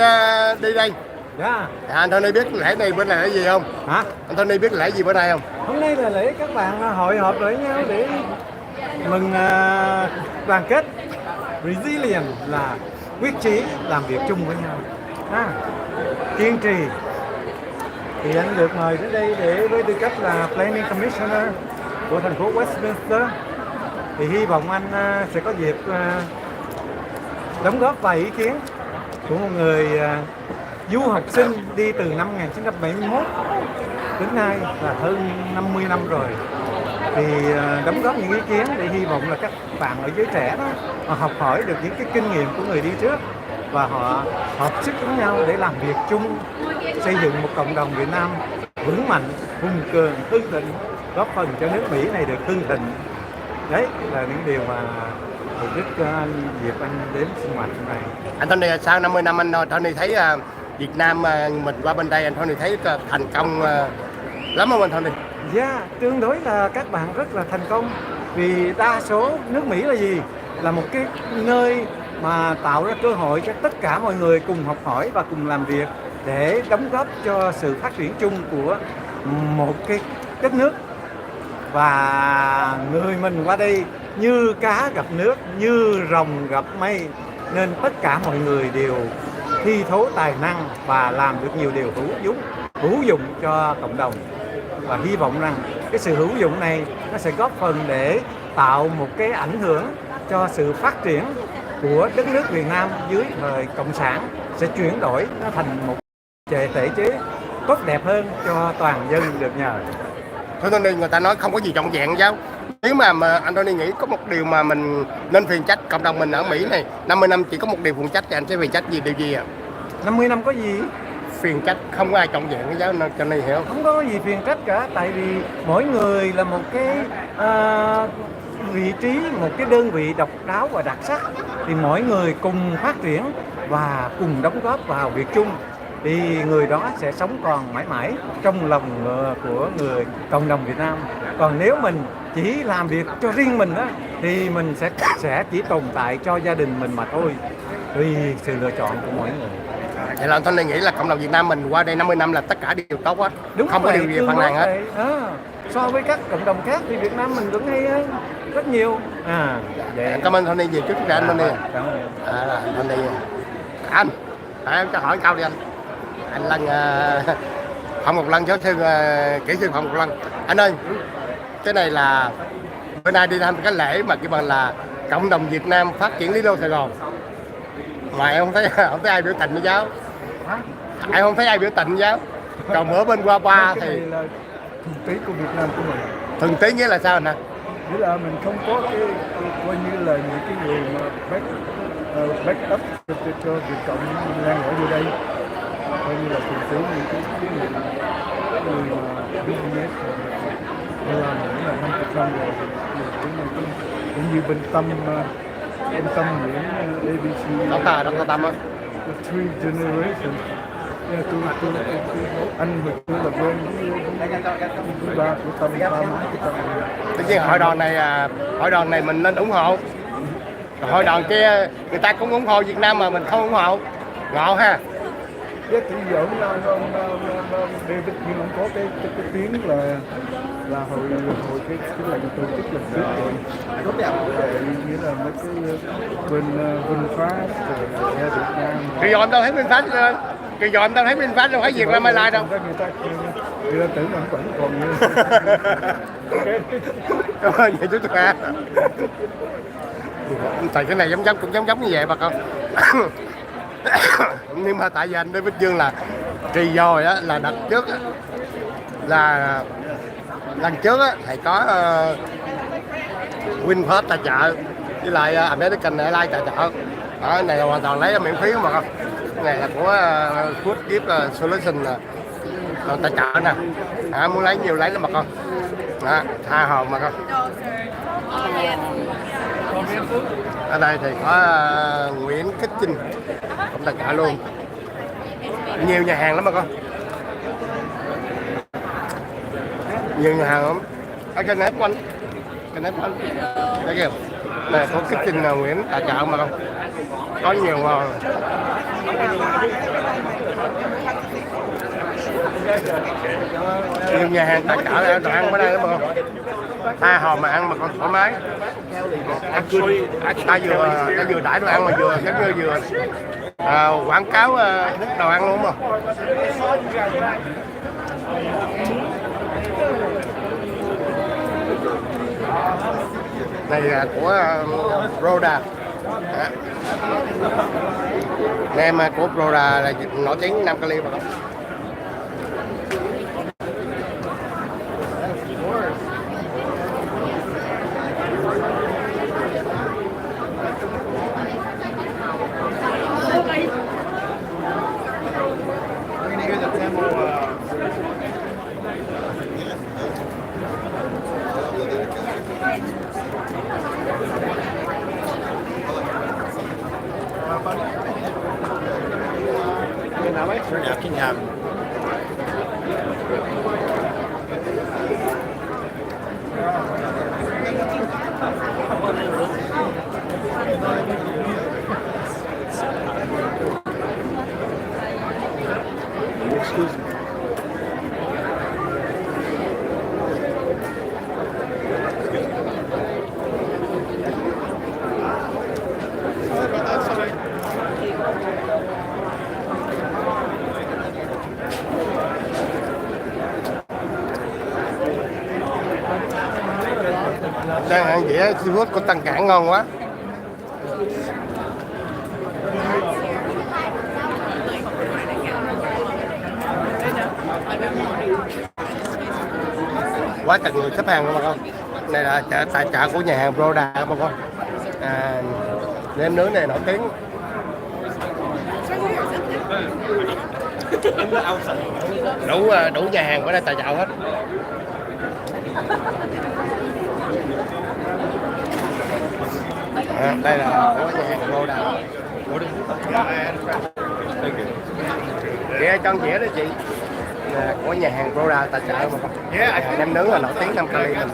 đi đây. Dạ. Anh Tony biết lễ này bữa nay là gì không? Hả? Anh Tony biết lễ gì bữa nay không? Hôm nay là lễ các bạn hội họp với nhau để mừng đoàn kết. Resilient là quyết chí làm việc chung với nhau. Kiên trì. Thì anh được mời đến đây để với tư cách là Planning Commissioner của thành phố Westminster. Thì hy vọng anh sẽ có dịp đóng góp vài ý kiến của một người du học sinh đi từ năm 1971 đến nay là hơn 50 năm rồi. Thì đóng góp những ý kiến để hy vọng là các bạn ở giới trẻ đó họ học hỏi được những cái kinh nghiệm của người đi trước và họ hợp sức với nhau để làm việc chung, xây dựng một cộng đồng Việt Nam vững mạnh, hùng cường, hưng thịnh, góp phần cho nước Mỹ này được hưng thịnh. Đấy là những điều mà mục đích anh dịp anh đến sinh hoạt hôm nay. Anh Tony, sau 50 năm anh Tony thấy Việt Nam mình qua bên đây anh Tony thấy thành công lắm không anh Tony? Dạ, tương đối là các bạn rất là thành công vì đa số nước Mỹ là gì? Là một cái nơi mà tạo ra cơ hội cho tất cả mọi người cùng học hỏi và cùng làm việc để đóng góp cho sự phát triển chung của một cái đất nước. Và người mình qua đây như cá gặp nước, như rồng gặp mây, nên tất cả mọi người đều thi thố tài năng và làm được nhiều điều hữu dụng cho cộng đồng. Và hy vọng rằng cái sự hữu dụng này nó sẽ góp phần để tạo một cái ảnh hưởng cho sự phát triển của đất nước Việt Nam dưới thời cộng sản, sẽ chuyển đổi nó thành một thể chế tốt đẹp hơn cho toàn dân được nhờ. Thưa Tony, người ta nói không có gì trọn vẹn giáo. Nếu mà anh Tony nghĩ có một điều mà mình nên phiền trách cộng đồng mình ở Mỹ này, 50 năm chỉ có một điều phiền trách thì anh sẽ phiền trách điều gì ạ? 50 năm có gì? Phiền trách không có ai trọn vẹn cái giáo Tony hiểu không? Không có gì phiền trách cả, tại vì mỗi người là một cái vị trí, một cái đơn vị độc đáo và đặc sắc, thì mỗi người cùng phát triển và cùng đóng góp vào việc chung thì người đó sẽ sống còn mãi mãi trong lòng của người cộng đồng Việt Nam. Còn nếu mình chỉ làm việc cho riêng mình á thì mình sẽ chỉ tồn tại cho gia đình mình mà thôi, tùy sự lựa chọn của mỗi người. Vậy là anh Tony nghĩ là cộng đồng Việt Nam mình qua đây 50 năm là tất cả đều tốt hết, không có điều gì phàn nàn hết. So với các cộng đồng khác thì Việt Nam mình vẫn hay hơn rất nhiều. Vậy. Cảm ơn Tony về trước anh Tony. Cảm ơn. Anh Tony. Anh, em cho hỏi câu đi anh. Anh Lân, Phạm Ngọc Lân, giáo sư kỹ sư Phạm Ngọc Lân. Anh ơi, cái này là bữa nay đi thăm cái lễ mà kêu bằng là cộng đồng Việt Nam phát triển lý đô Sài Gòn. Mà em không thấy ai biểu tình với giáo. Em không thấy ai biểu tình với giáo. Còn bữa bên qua ba thì là thuần túy của Việt Nam của mình. Thuần túy nghĩa là sao anh? Nghĩa là mình không có cái coi như là những cái người mà back up cho Việt Cộng đang ở dưới đây, coi như là thuần túy những cái người mà business làm cũng là 5% rồi, cũng như bên Tâm Nguyễn ABC đó có Tâm á, Three Generation. Anh Việt tôi là bên thứ ba của Tâm. Tất nhiên hội đoàn này mình nên ủng hộ. Hội đoàn kia người ta cũng ủng hộ Việt Nam mà mình không ủng hộ, ngộ ha. Cái tự giỡn David nhưng không có cái tiếng là hội cái lệnh tổ chức lần trước rồi. Rất đẹp. Nghĩa là mấy cái bên VinFast rồi Việt Nam. Kỳ dọn đâu thấy VinFast lên. Kỳ dọn đâu thấy VinFast đâu phải Việt Nam Airlines đâu. Người ta tưởng là vẫn còn như. Cảm ơn vậy chú Tòa. Tại cái này cũng giống như vậy bà con. Nhưng mà tại vì anh đến Vĩnh Dương là trì dồi á, là đặt trước á, là lần trước á thầy có Winford tài trợ với lại American Airlines tài trợ. Ở này là hoàn toàn lấy miễn phí mà không. Cái này là của Food Gift Solution tài trợ nè. Muốn lấy nhiều lấy lắm mà con. Đó, tha hồ mà con. Ở đây thì có Nguyễn Kích Trinh cũng tài trợ luôn. Nhiều nhà hàng lắm mà con. Nhiều nhà hàng lắm. Ở cái nếp của anh. Cái nếp của anh. Đây kìa. Này có Kích Trinh Nguyễn tài trợ mà con. Có nhiều mà. Nhiều nhà hàng tài trợ đồ ăn ở đây đó mà con. Tha hồ mà ăn mà con thoải mái. Ta vừa đãi đồ ăn mà vừa giống như vừa quảng cáo đồ ăn luôn mà. Này là của Broda. Nem của Broda là nổi tiếng Nam Cali mà không. Can you have excuse me. Đang ăn dĩa seafood của Tân Cảng ngon quá. Quá trời người xếp hàng luôn mà con. Này là tài trợ của nhà hàng Broda mà con. Nem nướng này nổi tiếng. Đủ nhà hàng của đây tài trợ hết. Đây là của nhà hàng Broda. Dĩa cho dĩa đó chị. Là của nhà hàng Broda tài trợ mà con. Nem nướng là nổi tiếng Nam Cali mình.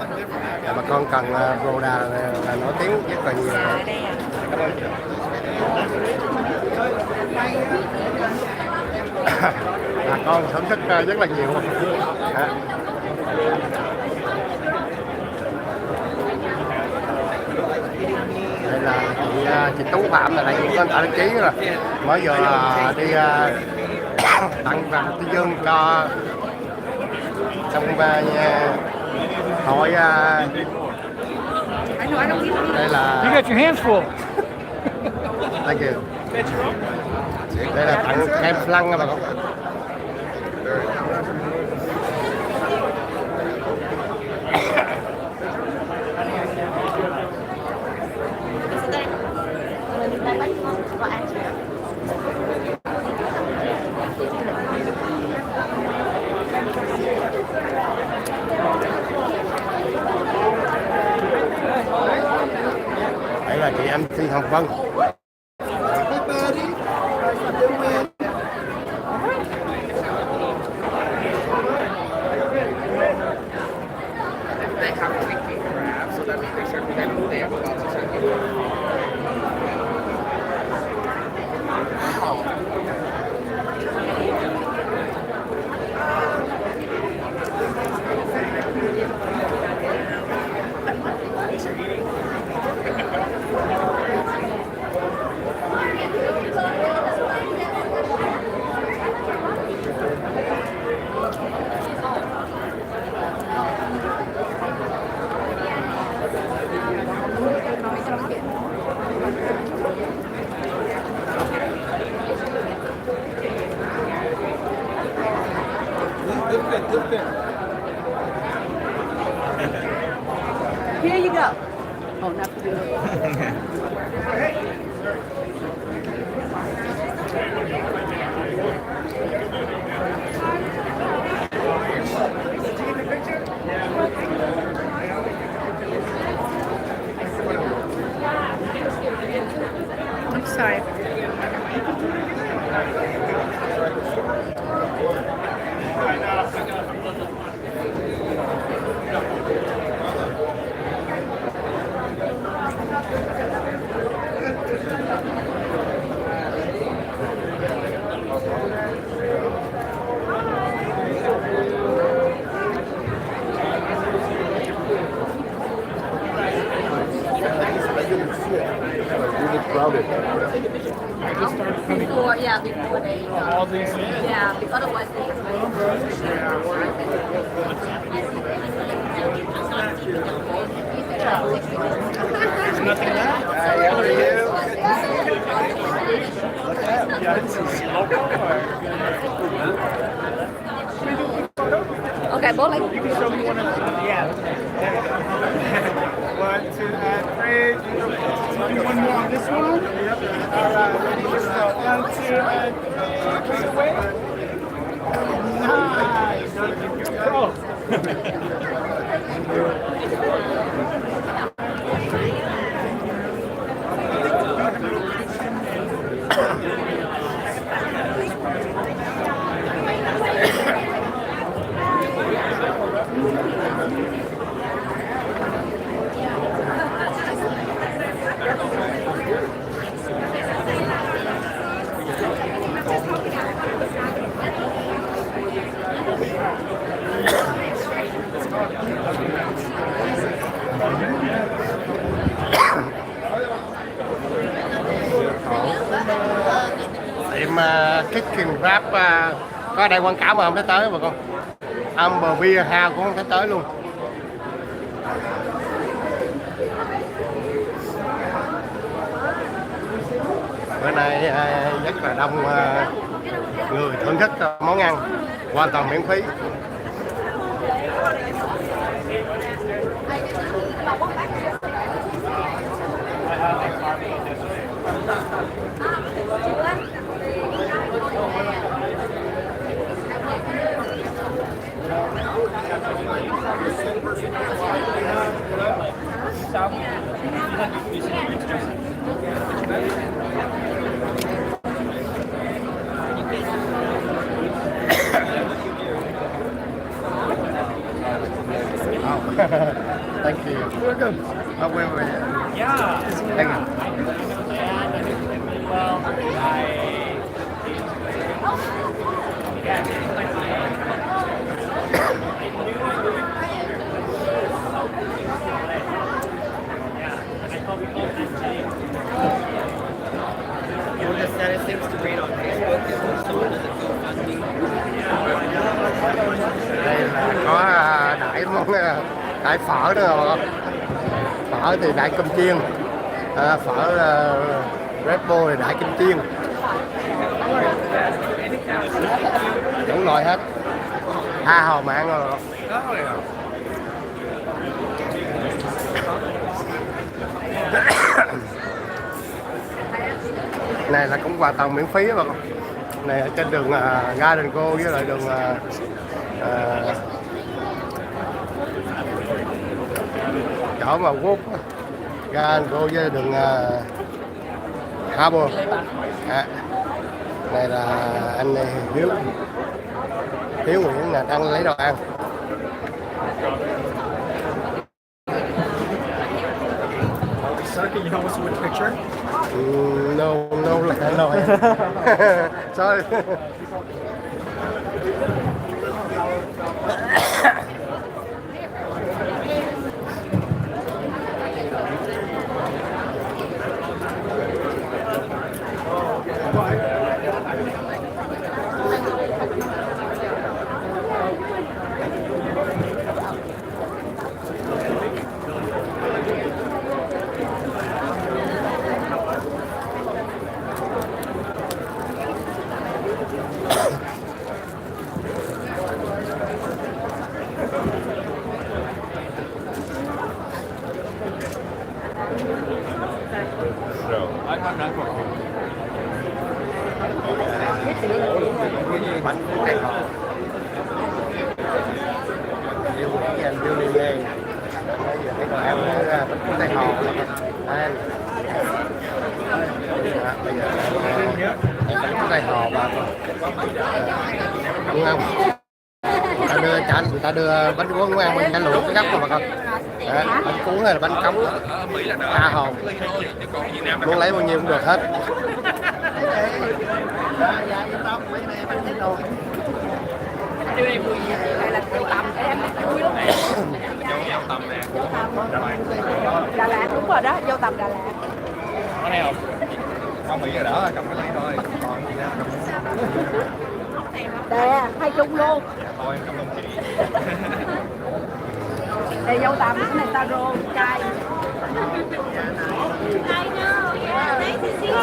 Mà con cần Broda là nổi tiếng rất là nhiều. Cảm ơn chị. Con thưởng thức rất là nhiều. Đây là chị Tú Phạm là đại diện của anh Chí rồi. Mới vừa đi tặng vàng Tư Dương cho trong hội đây là You got your hands full. Thank you. Đây là tặng kem flan các bạn. Đây là chị anh Phi Hồng Vân. I'm sorry. Really crowded. Before, yeah, before they. All these. Yeah, because otherwise they. There's nothing left. Hi, how are you? What's that? Yeah, this is local Okay, bố lấy. You can show me one of them. Yeah. There you go. 1, 2, 3. Do one more on this one. Yep. All right. Ready? Just 1, 2, and push away. Nice. Pro. Tiệm Kitchen Wrap có ở đây quảng cáo mà không thấy tới bà con. Amber Beer House cũng không thấy tới luôn. Bữa nay rất là đông người thưởng thức món ăn hoàn toàn miễn phí. Thank you. Welcome. Oh, wait. Yeah. Thank you. Well, You want to send us things to read on Facebook? Đây là có đãi món đãi phở nữa mà. Phở thì đãi cơm chiên, phở Red Bull thì đãi cơm chiên, đủ loại hết. Tha hồ mà ăn rồi. Này là cũng hoàn toàn miễn phí mà con. Này ở trên đường Garden Go với lại đường chỗ mà Quốc Garden Go với đường Harbour. Này là anh Hiếu Nguyễn là đang lấy đồ ăn. Sir, can you help us with a picture? No. Sorry. No, I'm not going. bánh cuốn Tây Hồ. Yêu Nguyễn anh Bill Lê Lê. Bây giờ thấy còn em bánh cuốn Tây Hồ. Anh. Bây giờ em bánh cuốn Tây Hồ bà con. Đúng không? Người ta đưa bánh cuốn ăn mình đã luộc cái gấp rồi bà con. Bánh cuốn hay là bánh cống tha hồ, muốn lấy bao nhiêu cũng được hết. Đà Lạt đúng rồi đó, dâu tằm Đà Lạt. Có thấy không? Không bị đỡ, cầm cái lấy thôi. Còn gì nữa cầm. Đè, hay chung luôn. Thôi cảm ơn chị. Đây dâu tằm cái này taro cay. I know, yeah, nice to see you.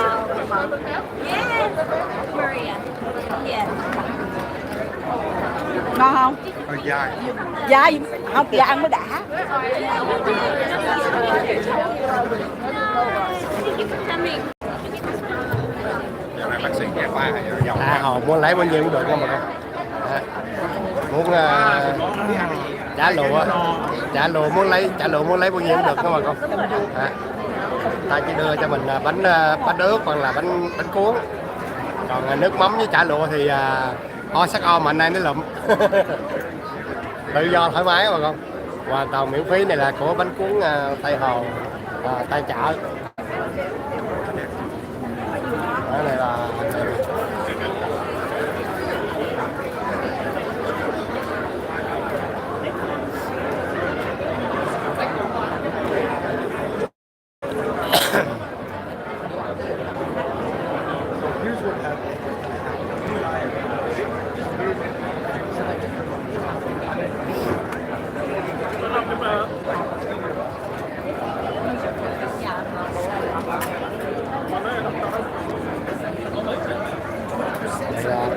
Yes, Maria. Yes. Ngon không? Hơi dài. Dài, không dài ăn mới đã. Bác sĩ nhà khoa Tha hồ muốn lấy bao nhiêu cũng được không mà con. Muốn chả lụa muốn lấy bao nhiêu cũng được không mà con. Ta chỉ đưa cho mình bánh ướt hoặc là bánh cuốn, còn nước mắm với chả lụa thì o sắc o mà anh nay nó lụm. Tự do thoải mái mà con, hoàn toàn miễn phí. Này là của bánh cuốn Tây Hồ, Tây Chợ. Đó này là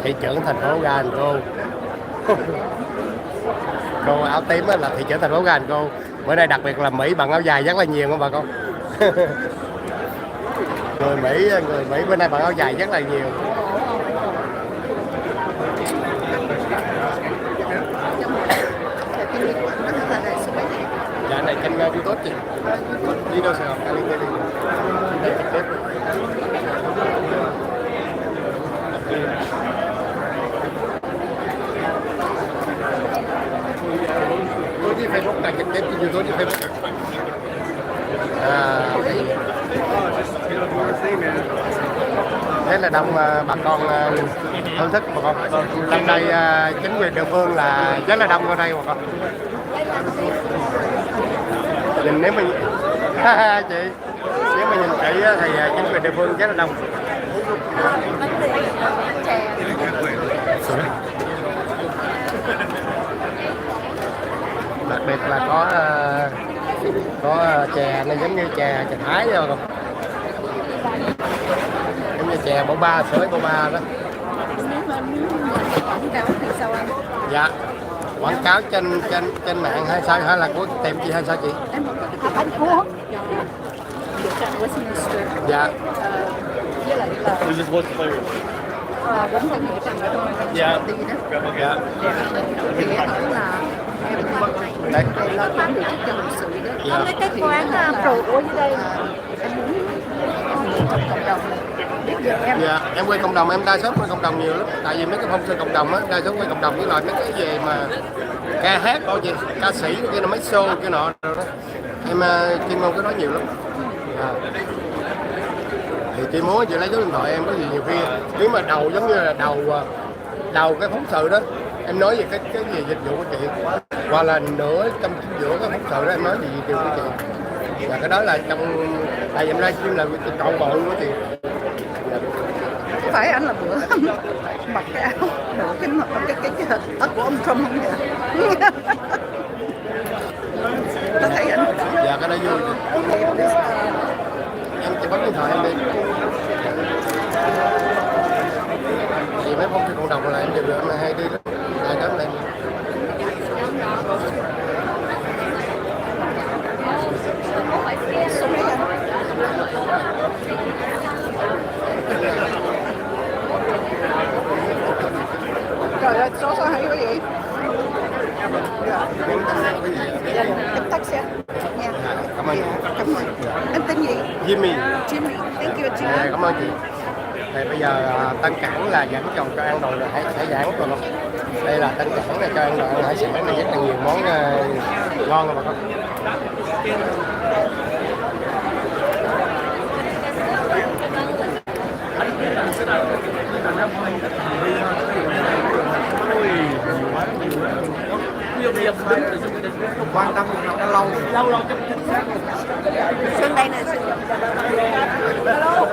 thị trưởng thành phố Gan cô. Cô áo tím là thị trưởng thành phố Gan cô. Bữa nay đặc biệt là Mỹ bằng áo dài rất là nhiều không bà con. người Mỹ bữa nay bằng áo dài rất là nhiều. Dạ này kênh YouTube chị. Đi đâu Sài Gòn Cali TV. Tôi đi Facebook là trực tiếp trên YouTube trên Facebook. Thế là đông bà con thưởng thức bà con. Năm nay chính quyền địa phương là rất là đông ở đây bà con. Nhìn nếu mình chị nếu mà nhìn kỹ thì chính quyền địa phương rất là đông. Đặc biệt là có chè này giống như chè Thái rồi không? Giống như chè bổ ba, sữa bổ ba đó. Quảng cáo thì sao anh? Dạ. Quảng cáo trên mạng hay sao, hay là của tiệm chị hay sao chị? Bánh cuốn. Dạ. Với lại là We just want flavor. bánh thân nghĩa trần thôi. Dạ. Dạ. Thì em tưởng là em Đấy. lo bán được cho lịch sự đó. Dạ. Mấy cái quán rượu ở dưới đây em muốn trong cộng đồng biết về em. Dạ, em quay cộng đồng, em đa số quay cộng đồng nhiều lắm. Tại vì mấy cái phong sự cộng đồng á, đa số quay cộng đồng với lại mấy cái về mà ca hát coi gì, ca sĩ kia là mấy show kia nọ rồi đó. Em chuyên môn cái đó nhiều lắm. Dạ. Thì chị muốn chị lấy số điện thoại em, có gì nhiều khi nếu mà đầu giống như là đầu cái phóng sự đó em nói về cái gì dịch vụ của chị, hoặc là nửa trong giữa cái phóng sự đó em nói về dịch vụ của chị. Và cái đó là trong tại vì em livestream là trọn bộ luôn đó chị. Phải anh là bữa mặc cái áo đội cái mặt cái áo của ông Trump không vậy? Tôi thấy anh. Dạ cái đó vui. Em chỉ bấm điện thoại em đi. Thì mấy phong trào cộng đồng là em đều được em hay đi lắm. Ai đó lên. Jimmy. Jimmy, thank you, Dạ, Jimmy. cảm ơn chị. Thì bây giờ Tân Cảng là dẫn chồng cho ăn đồ hải sản rồi không? Đây là Tân Cảng là cho ăn đồ hải sản này rất là nhiều món ngon rồi bà con. Quan tâm đã lâu Xuân đây nè, Xuân. Hello.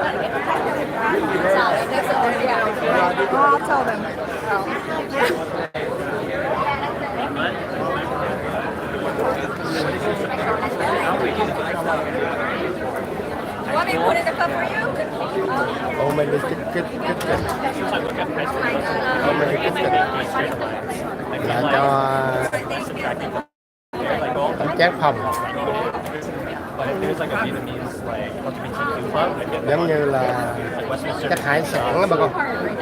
I'll tell them. Want me to put in the cup for you? Ô mình đi kích kịch. Ô mình đi kích kịch. Là cho bánh tráng phòng. Giống như là các hải sản đó bà con.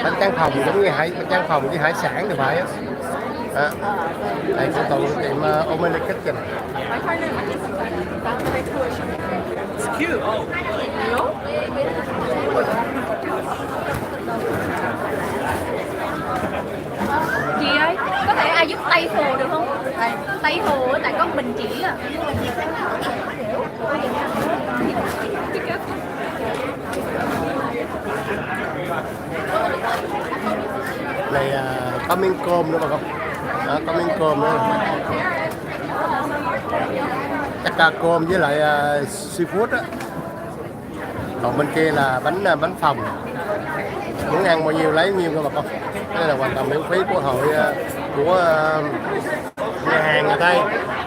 Bánh tráng phòng giống như bánh tráng phòng với hải sản thì phải á. Đây của tôi tiệm Omen kích kịch. It's cute. Chị ơi, có thể ai giúp Tây Hồ được không? Tây Hồ tại có Bình Chỉ à. Này có miếng cơm nữa bà con. Đó, có miếng cơm nữa. Chắc là cơm với lại seafood á. Còn bên kia là bánh phồng. Muốn ăn bao nhiêu lấy nhiêu thôi bà con. Đây là hoàn toàn miễn phí của hội của nhà hàng người Tây.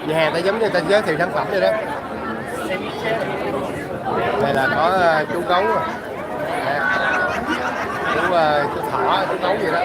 Nhà hàng ta giống như ta giới thiệu sản phẩm vậy đó. Đây là có chú gấu rồi. Chú thỏ, chú gấu gì đó.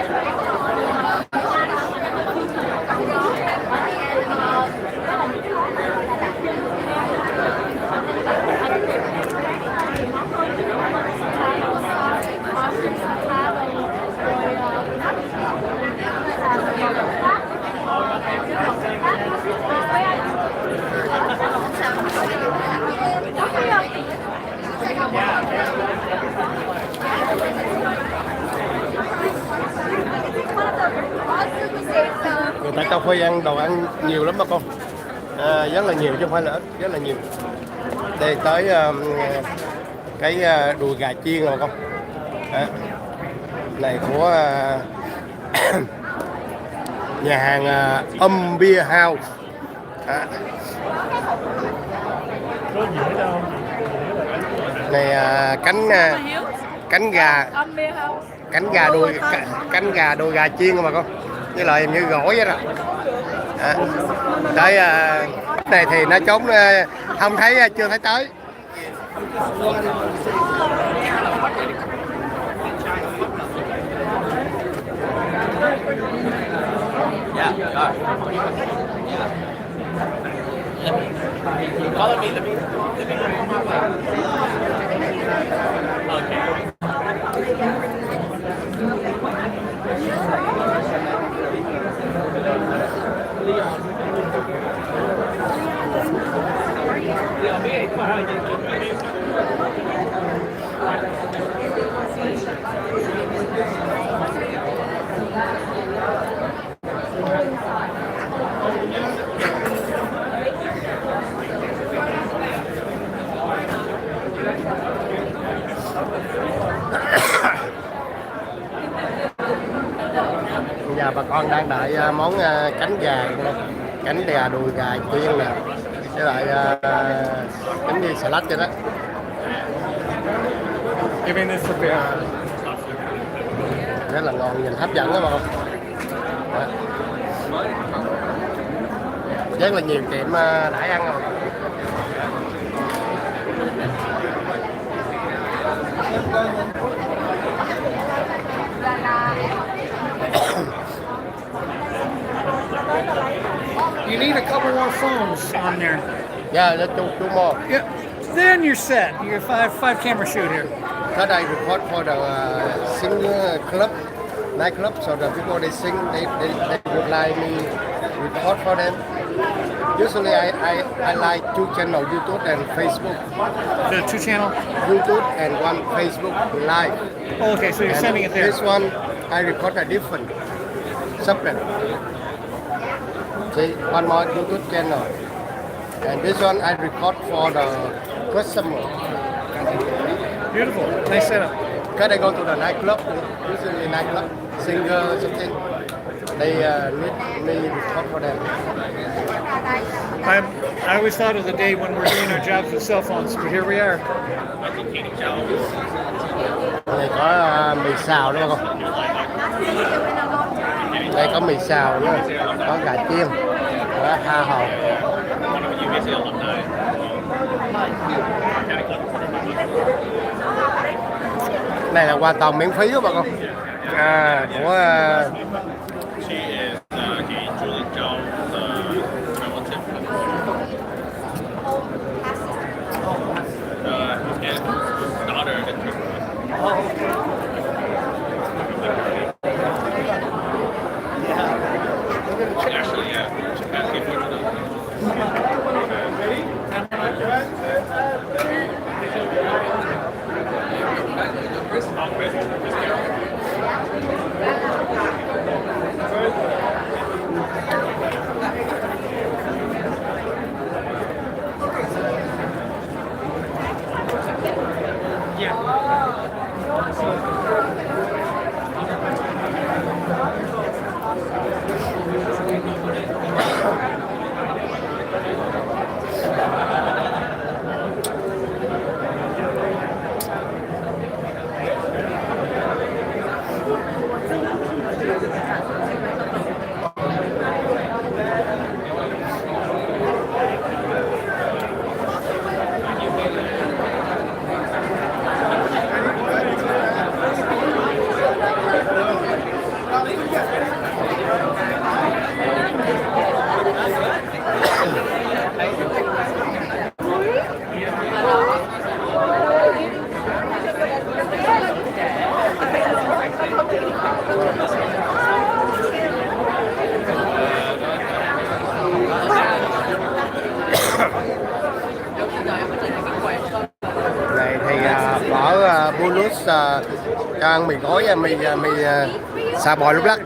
Người ta cho Phi ăn đồ ăn nhiều lắm bà con, rất là nhiều chứ không phải là ít, rất là nhiều. Đây tới cái đùi gà chiên rồi bà con. Này của nhà hàng Beer House. Này cánh gà đùi gà chiên mà con, với lại như gỏi vậy đó. Tới này thì nó trốn không thấy, chưa thấy tới. Yeah, go. Follow me, let me. Okay. Giờ bà con đang đợi món cánh gà đùi gà chiên nè, với lại cánh đi salad cho đó. Rất là ngon, nhìn hấp dẫn đó bà con. Rất là nhiều tiệm đãi ăn rồi. You need a couple more phones on there. Yeah, let's do two more. Yeah, then you're set. You're five camera shoot here. Third I record for the singer club, night club, so the people they sing, they would like me record for them. Usually I like 2 channels, YouTube and Facebook. The 2 channel? YouTube and 1 Facebook live. Oh, okay, so you're And sending it there. this one I record a different, separate. See, one more YouTube channel. And this one I record for the customer. Beautiful. Nice setup. Because I go to the nightclub, usually nightclub, singer, something. They need me record for them. I always thought of the day when we're doing our jobs with cell phones, but here we are. Đây có mì xào đúng không? Đây có mì xào nữa, có gà chiên, có tha hồ. Này là hoàn toàn miễn phí đó bà con. Của này thì phở Bulus cho ăn mì gói, mì xà bò lúc lắc.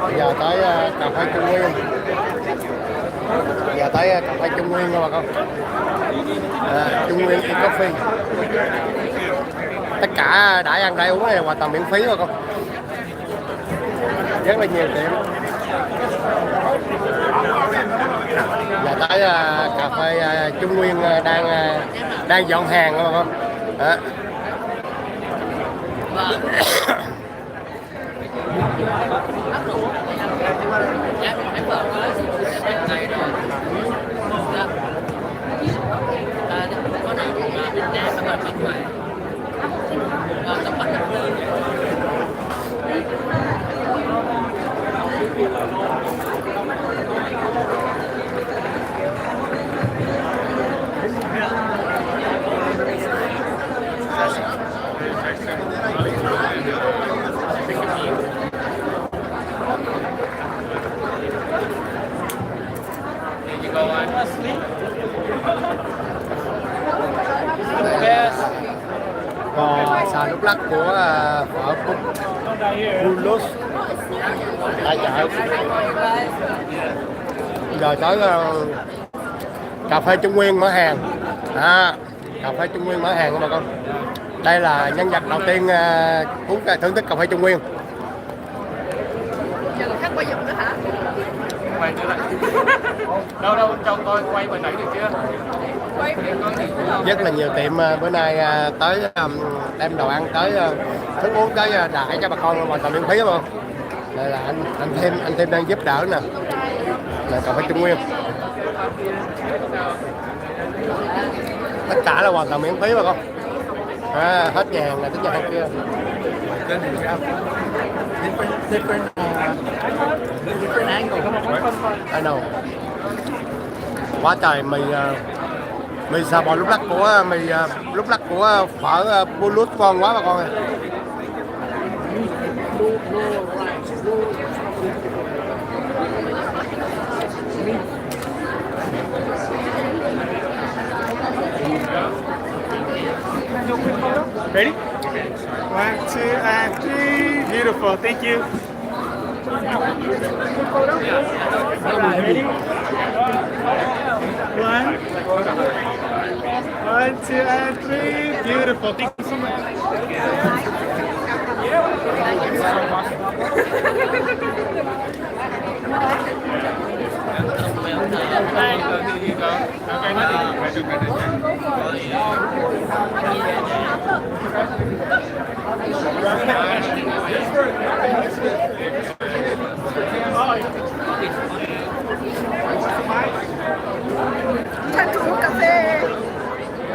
Bây giờ tới cà phê Trung Nguyên. Giờ tới cà phê Trung Nguyên nha bà con. Trung Nguyên Coffee. Tất cả đã ăn đã uống này là hoàn toàn miễn phí bà con. Rất là nhiều tiệm. Giờ tới cà phê Trung Nguyên đang dọn hàng bà con. Đó. Còn xà lúc lắc của phở Bulus tại chợ. Giờ tới cà phê Trung Nguyên mở hàng. Cà phê Trung Nguyên mở hàng các bà con. Đây là nhân vật đầu tiên thưởng thức cà phê Trung Nguyên. Giờ còn khách quay giùm nữa hả? Quay trở lại. Đâu cho tôi quay hồi nãy được chưa? Rất là nhiều tiệm bữa nay tới đem đồ ăn tới thức uống tới đại cho bà con hoàn toàn miễn phí không? Đây là anh thêm đang giúp đỡ nè. Là cà phê Trung Nguyên. Tất cả là hoàn toàn miễn phí bà con. Hết nhà hàng này tới nhà hàng kia. Different angle. I know. Quá trời mì xà bò lúc lắc của phở Bulus ngon quá bà con ơi. Ready? 1, 2, and 3. Beautiful. Thank you. Ready? 1, 2, and 3. Beautiful. Thank you so much.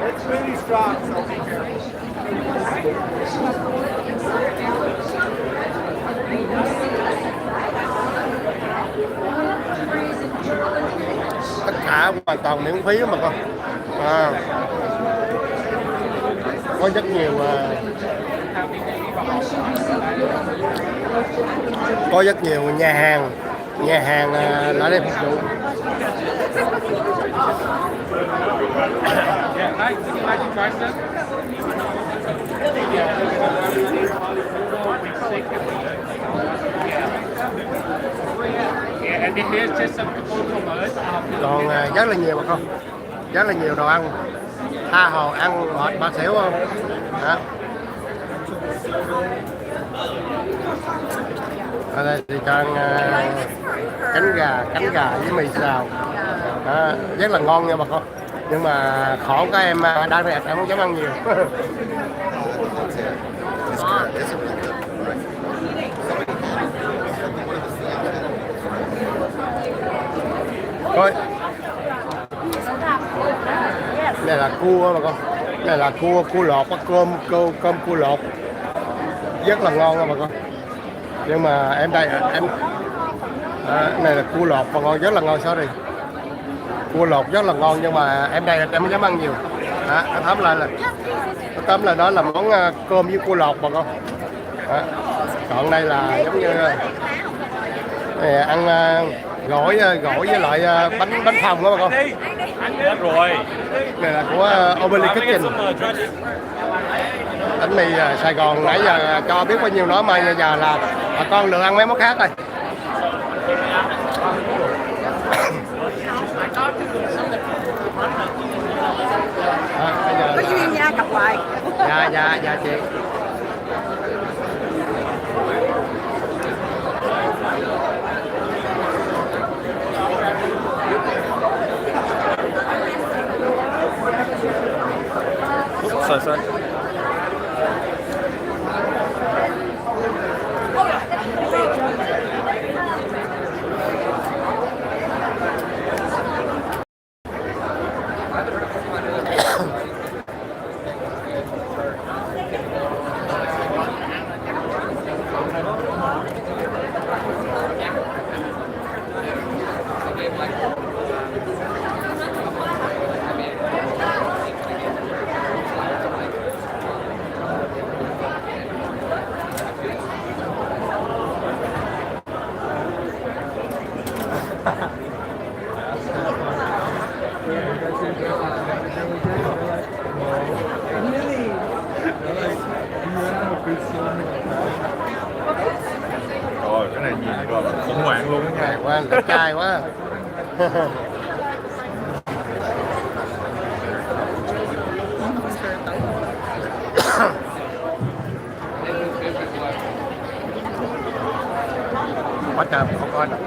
It's really strong, so be careful. Tất cả hoàn toàn miễn phí mà con. Có rất nhiều nhà hàng lại đây phục vụ. Còn rất là nhiều mà con, rất là nhiều đồ ăn, tha hồ ăn mệt ba xỉu không. Đó. Ở đây thì cho cánh gà với mì xào. Đó, rất là ngon nha bà con, nhưng mà khổ các em đang rẹt em không dám ăn nhiều. Thôi, này là cua mà con, này là cua lột, cơm cua lột rất là ngon nha bà con. Nhưng mà em đây này là cua lột và ngon, rất là ngon. Sorry, cua lột rất là ngon, nhưng mà em đây em không dám ăn nhiều. Tóm lại đó là món cơm với cua lột bà con. Còn đây là giống như ăn gỏi với lại bánh phồng đó bà con. Rồi. Này là của Of.Little Kitchen. Bánh mì Saigon nãy giờ cho biết bao nhiêu nữa mà giờ là bà con lựa ăn mấy món khác rồi. Có duyên nha, cặp hoài. Dạ chị. Sorry. Rồi cái này nhìn rồi khủng hoảng luôn đó nha. Quá, đẹp trai quá. Quá trời không có đâu.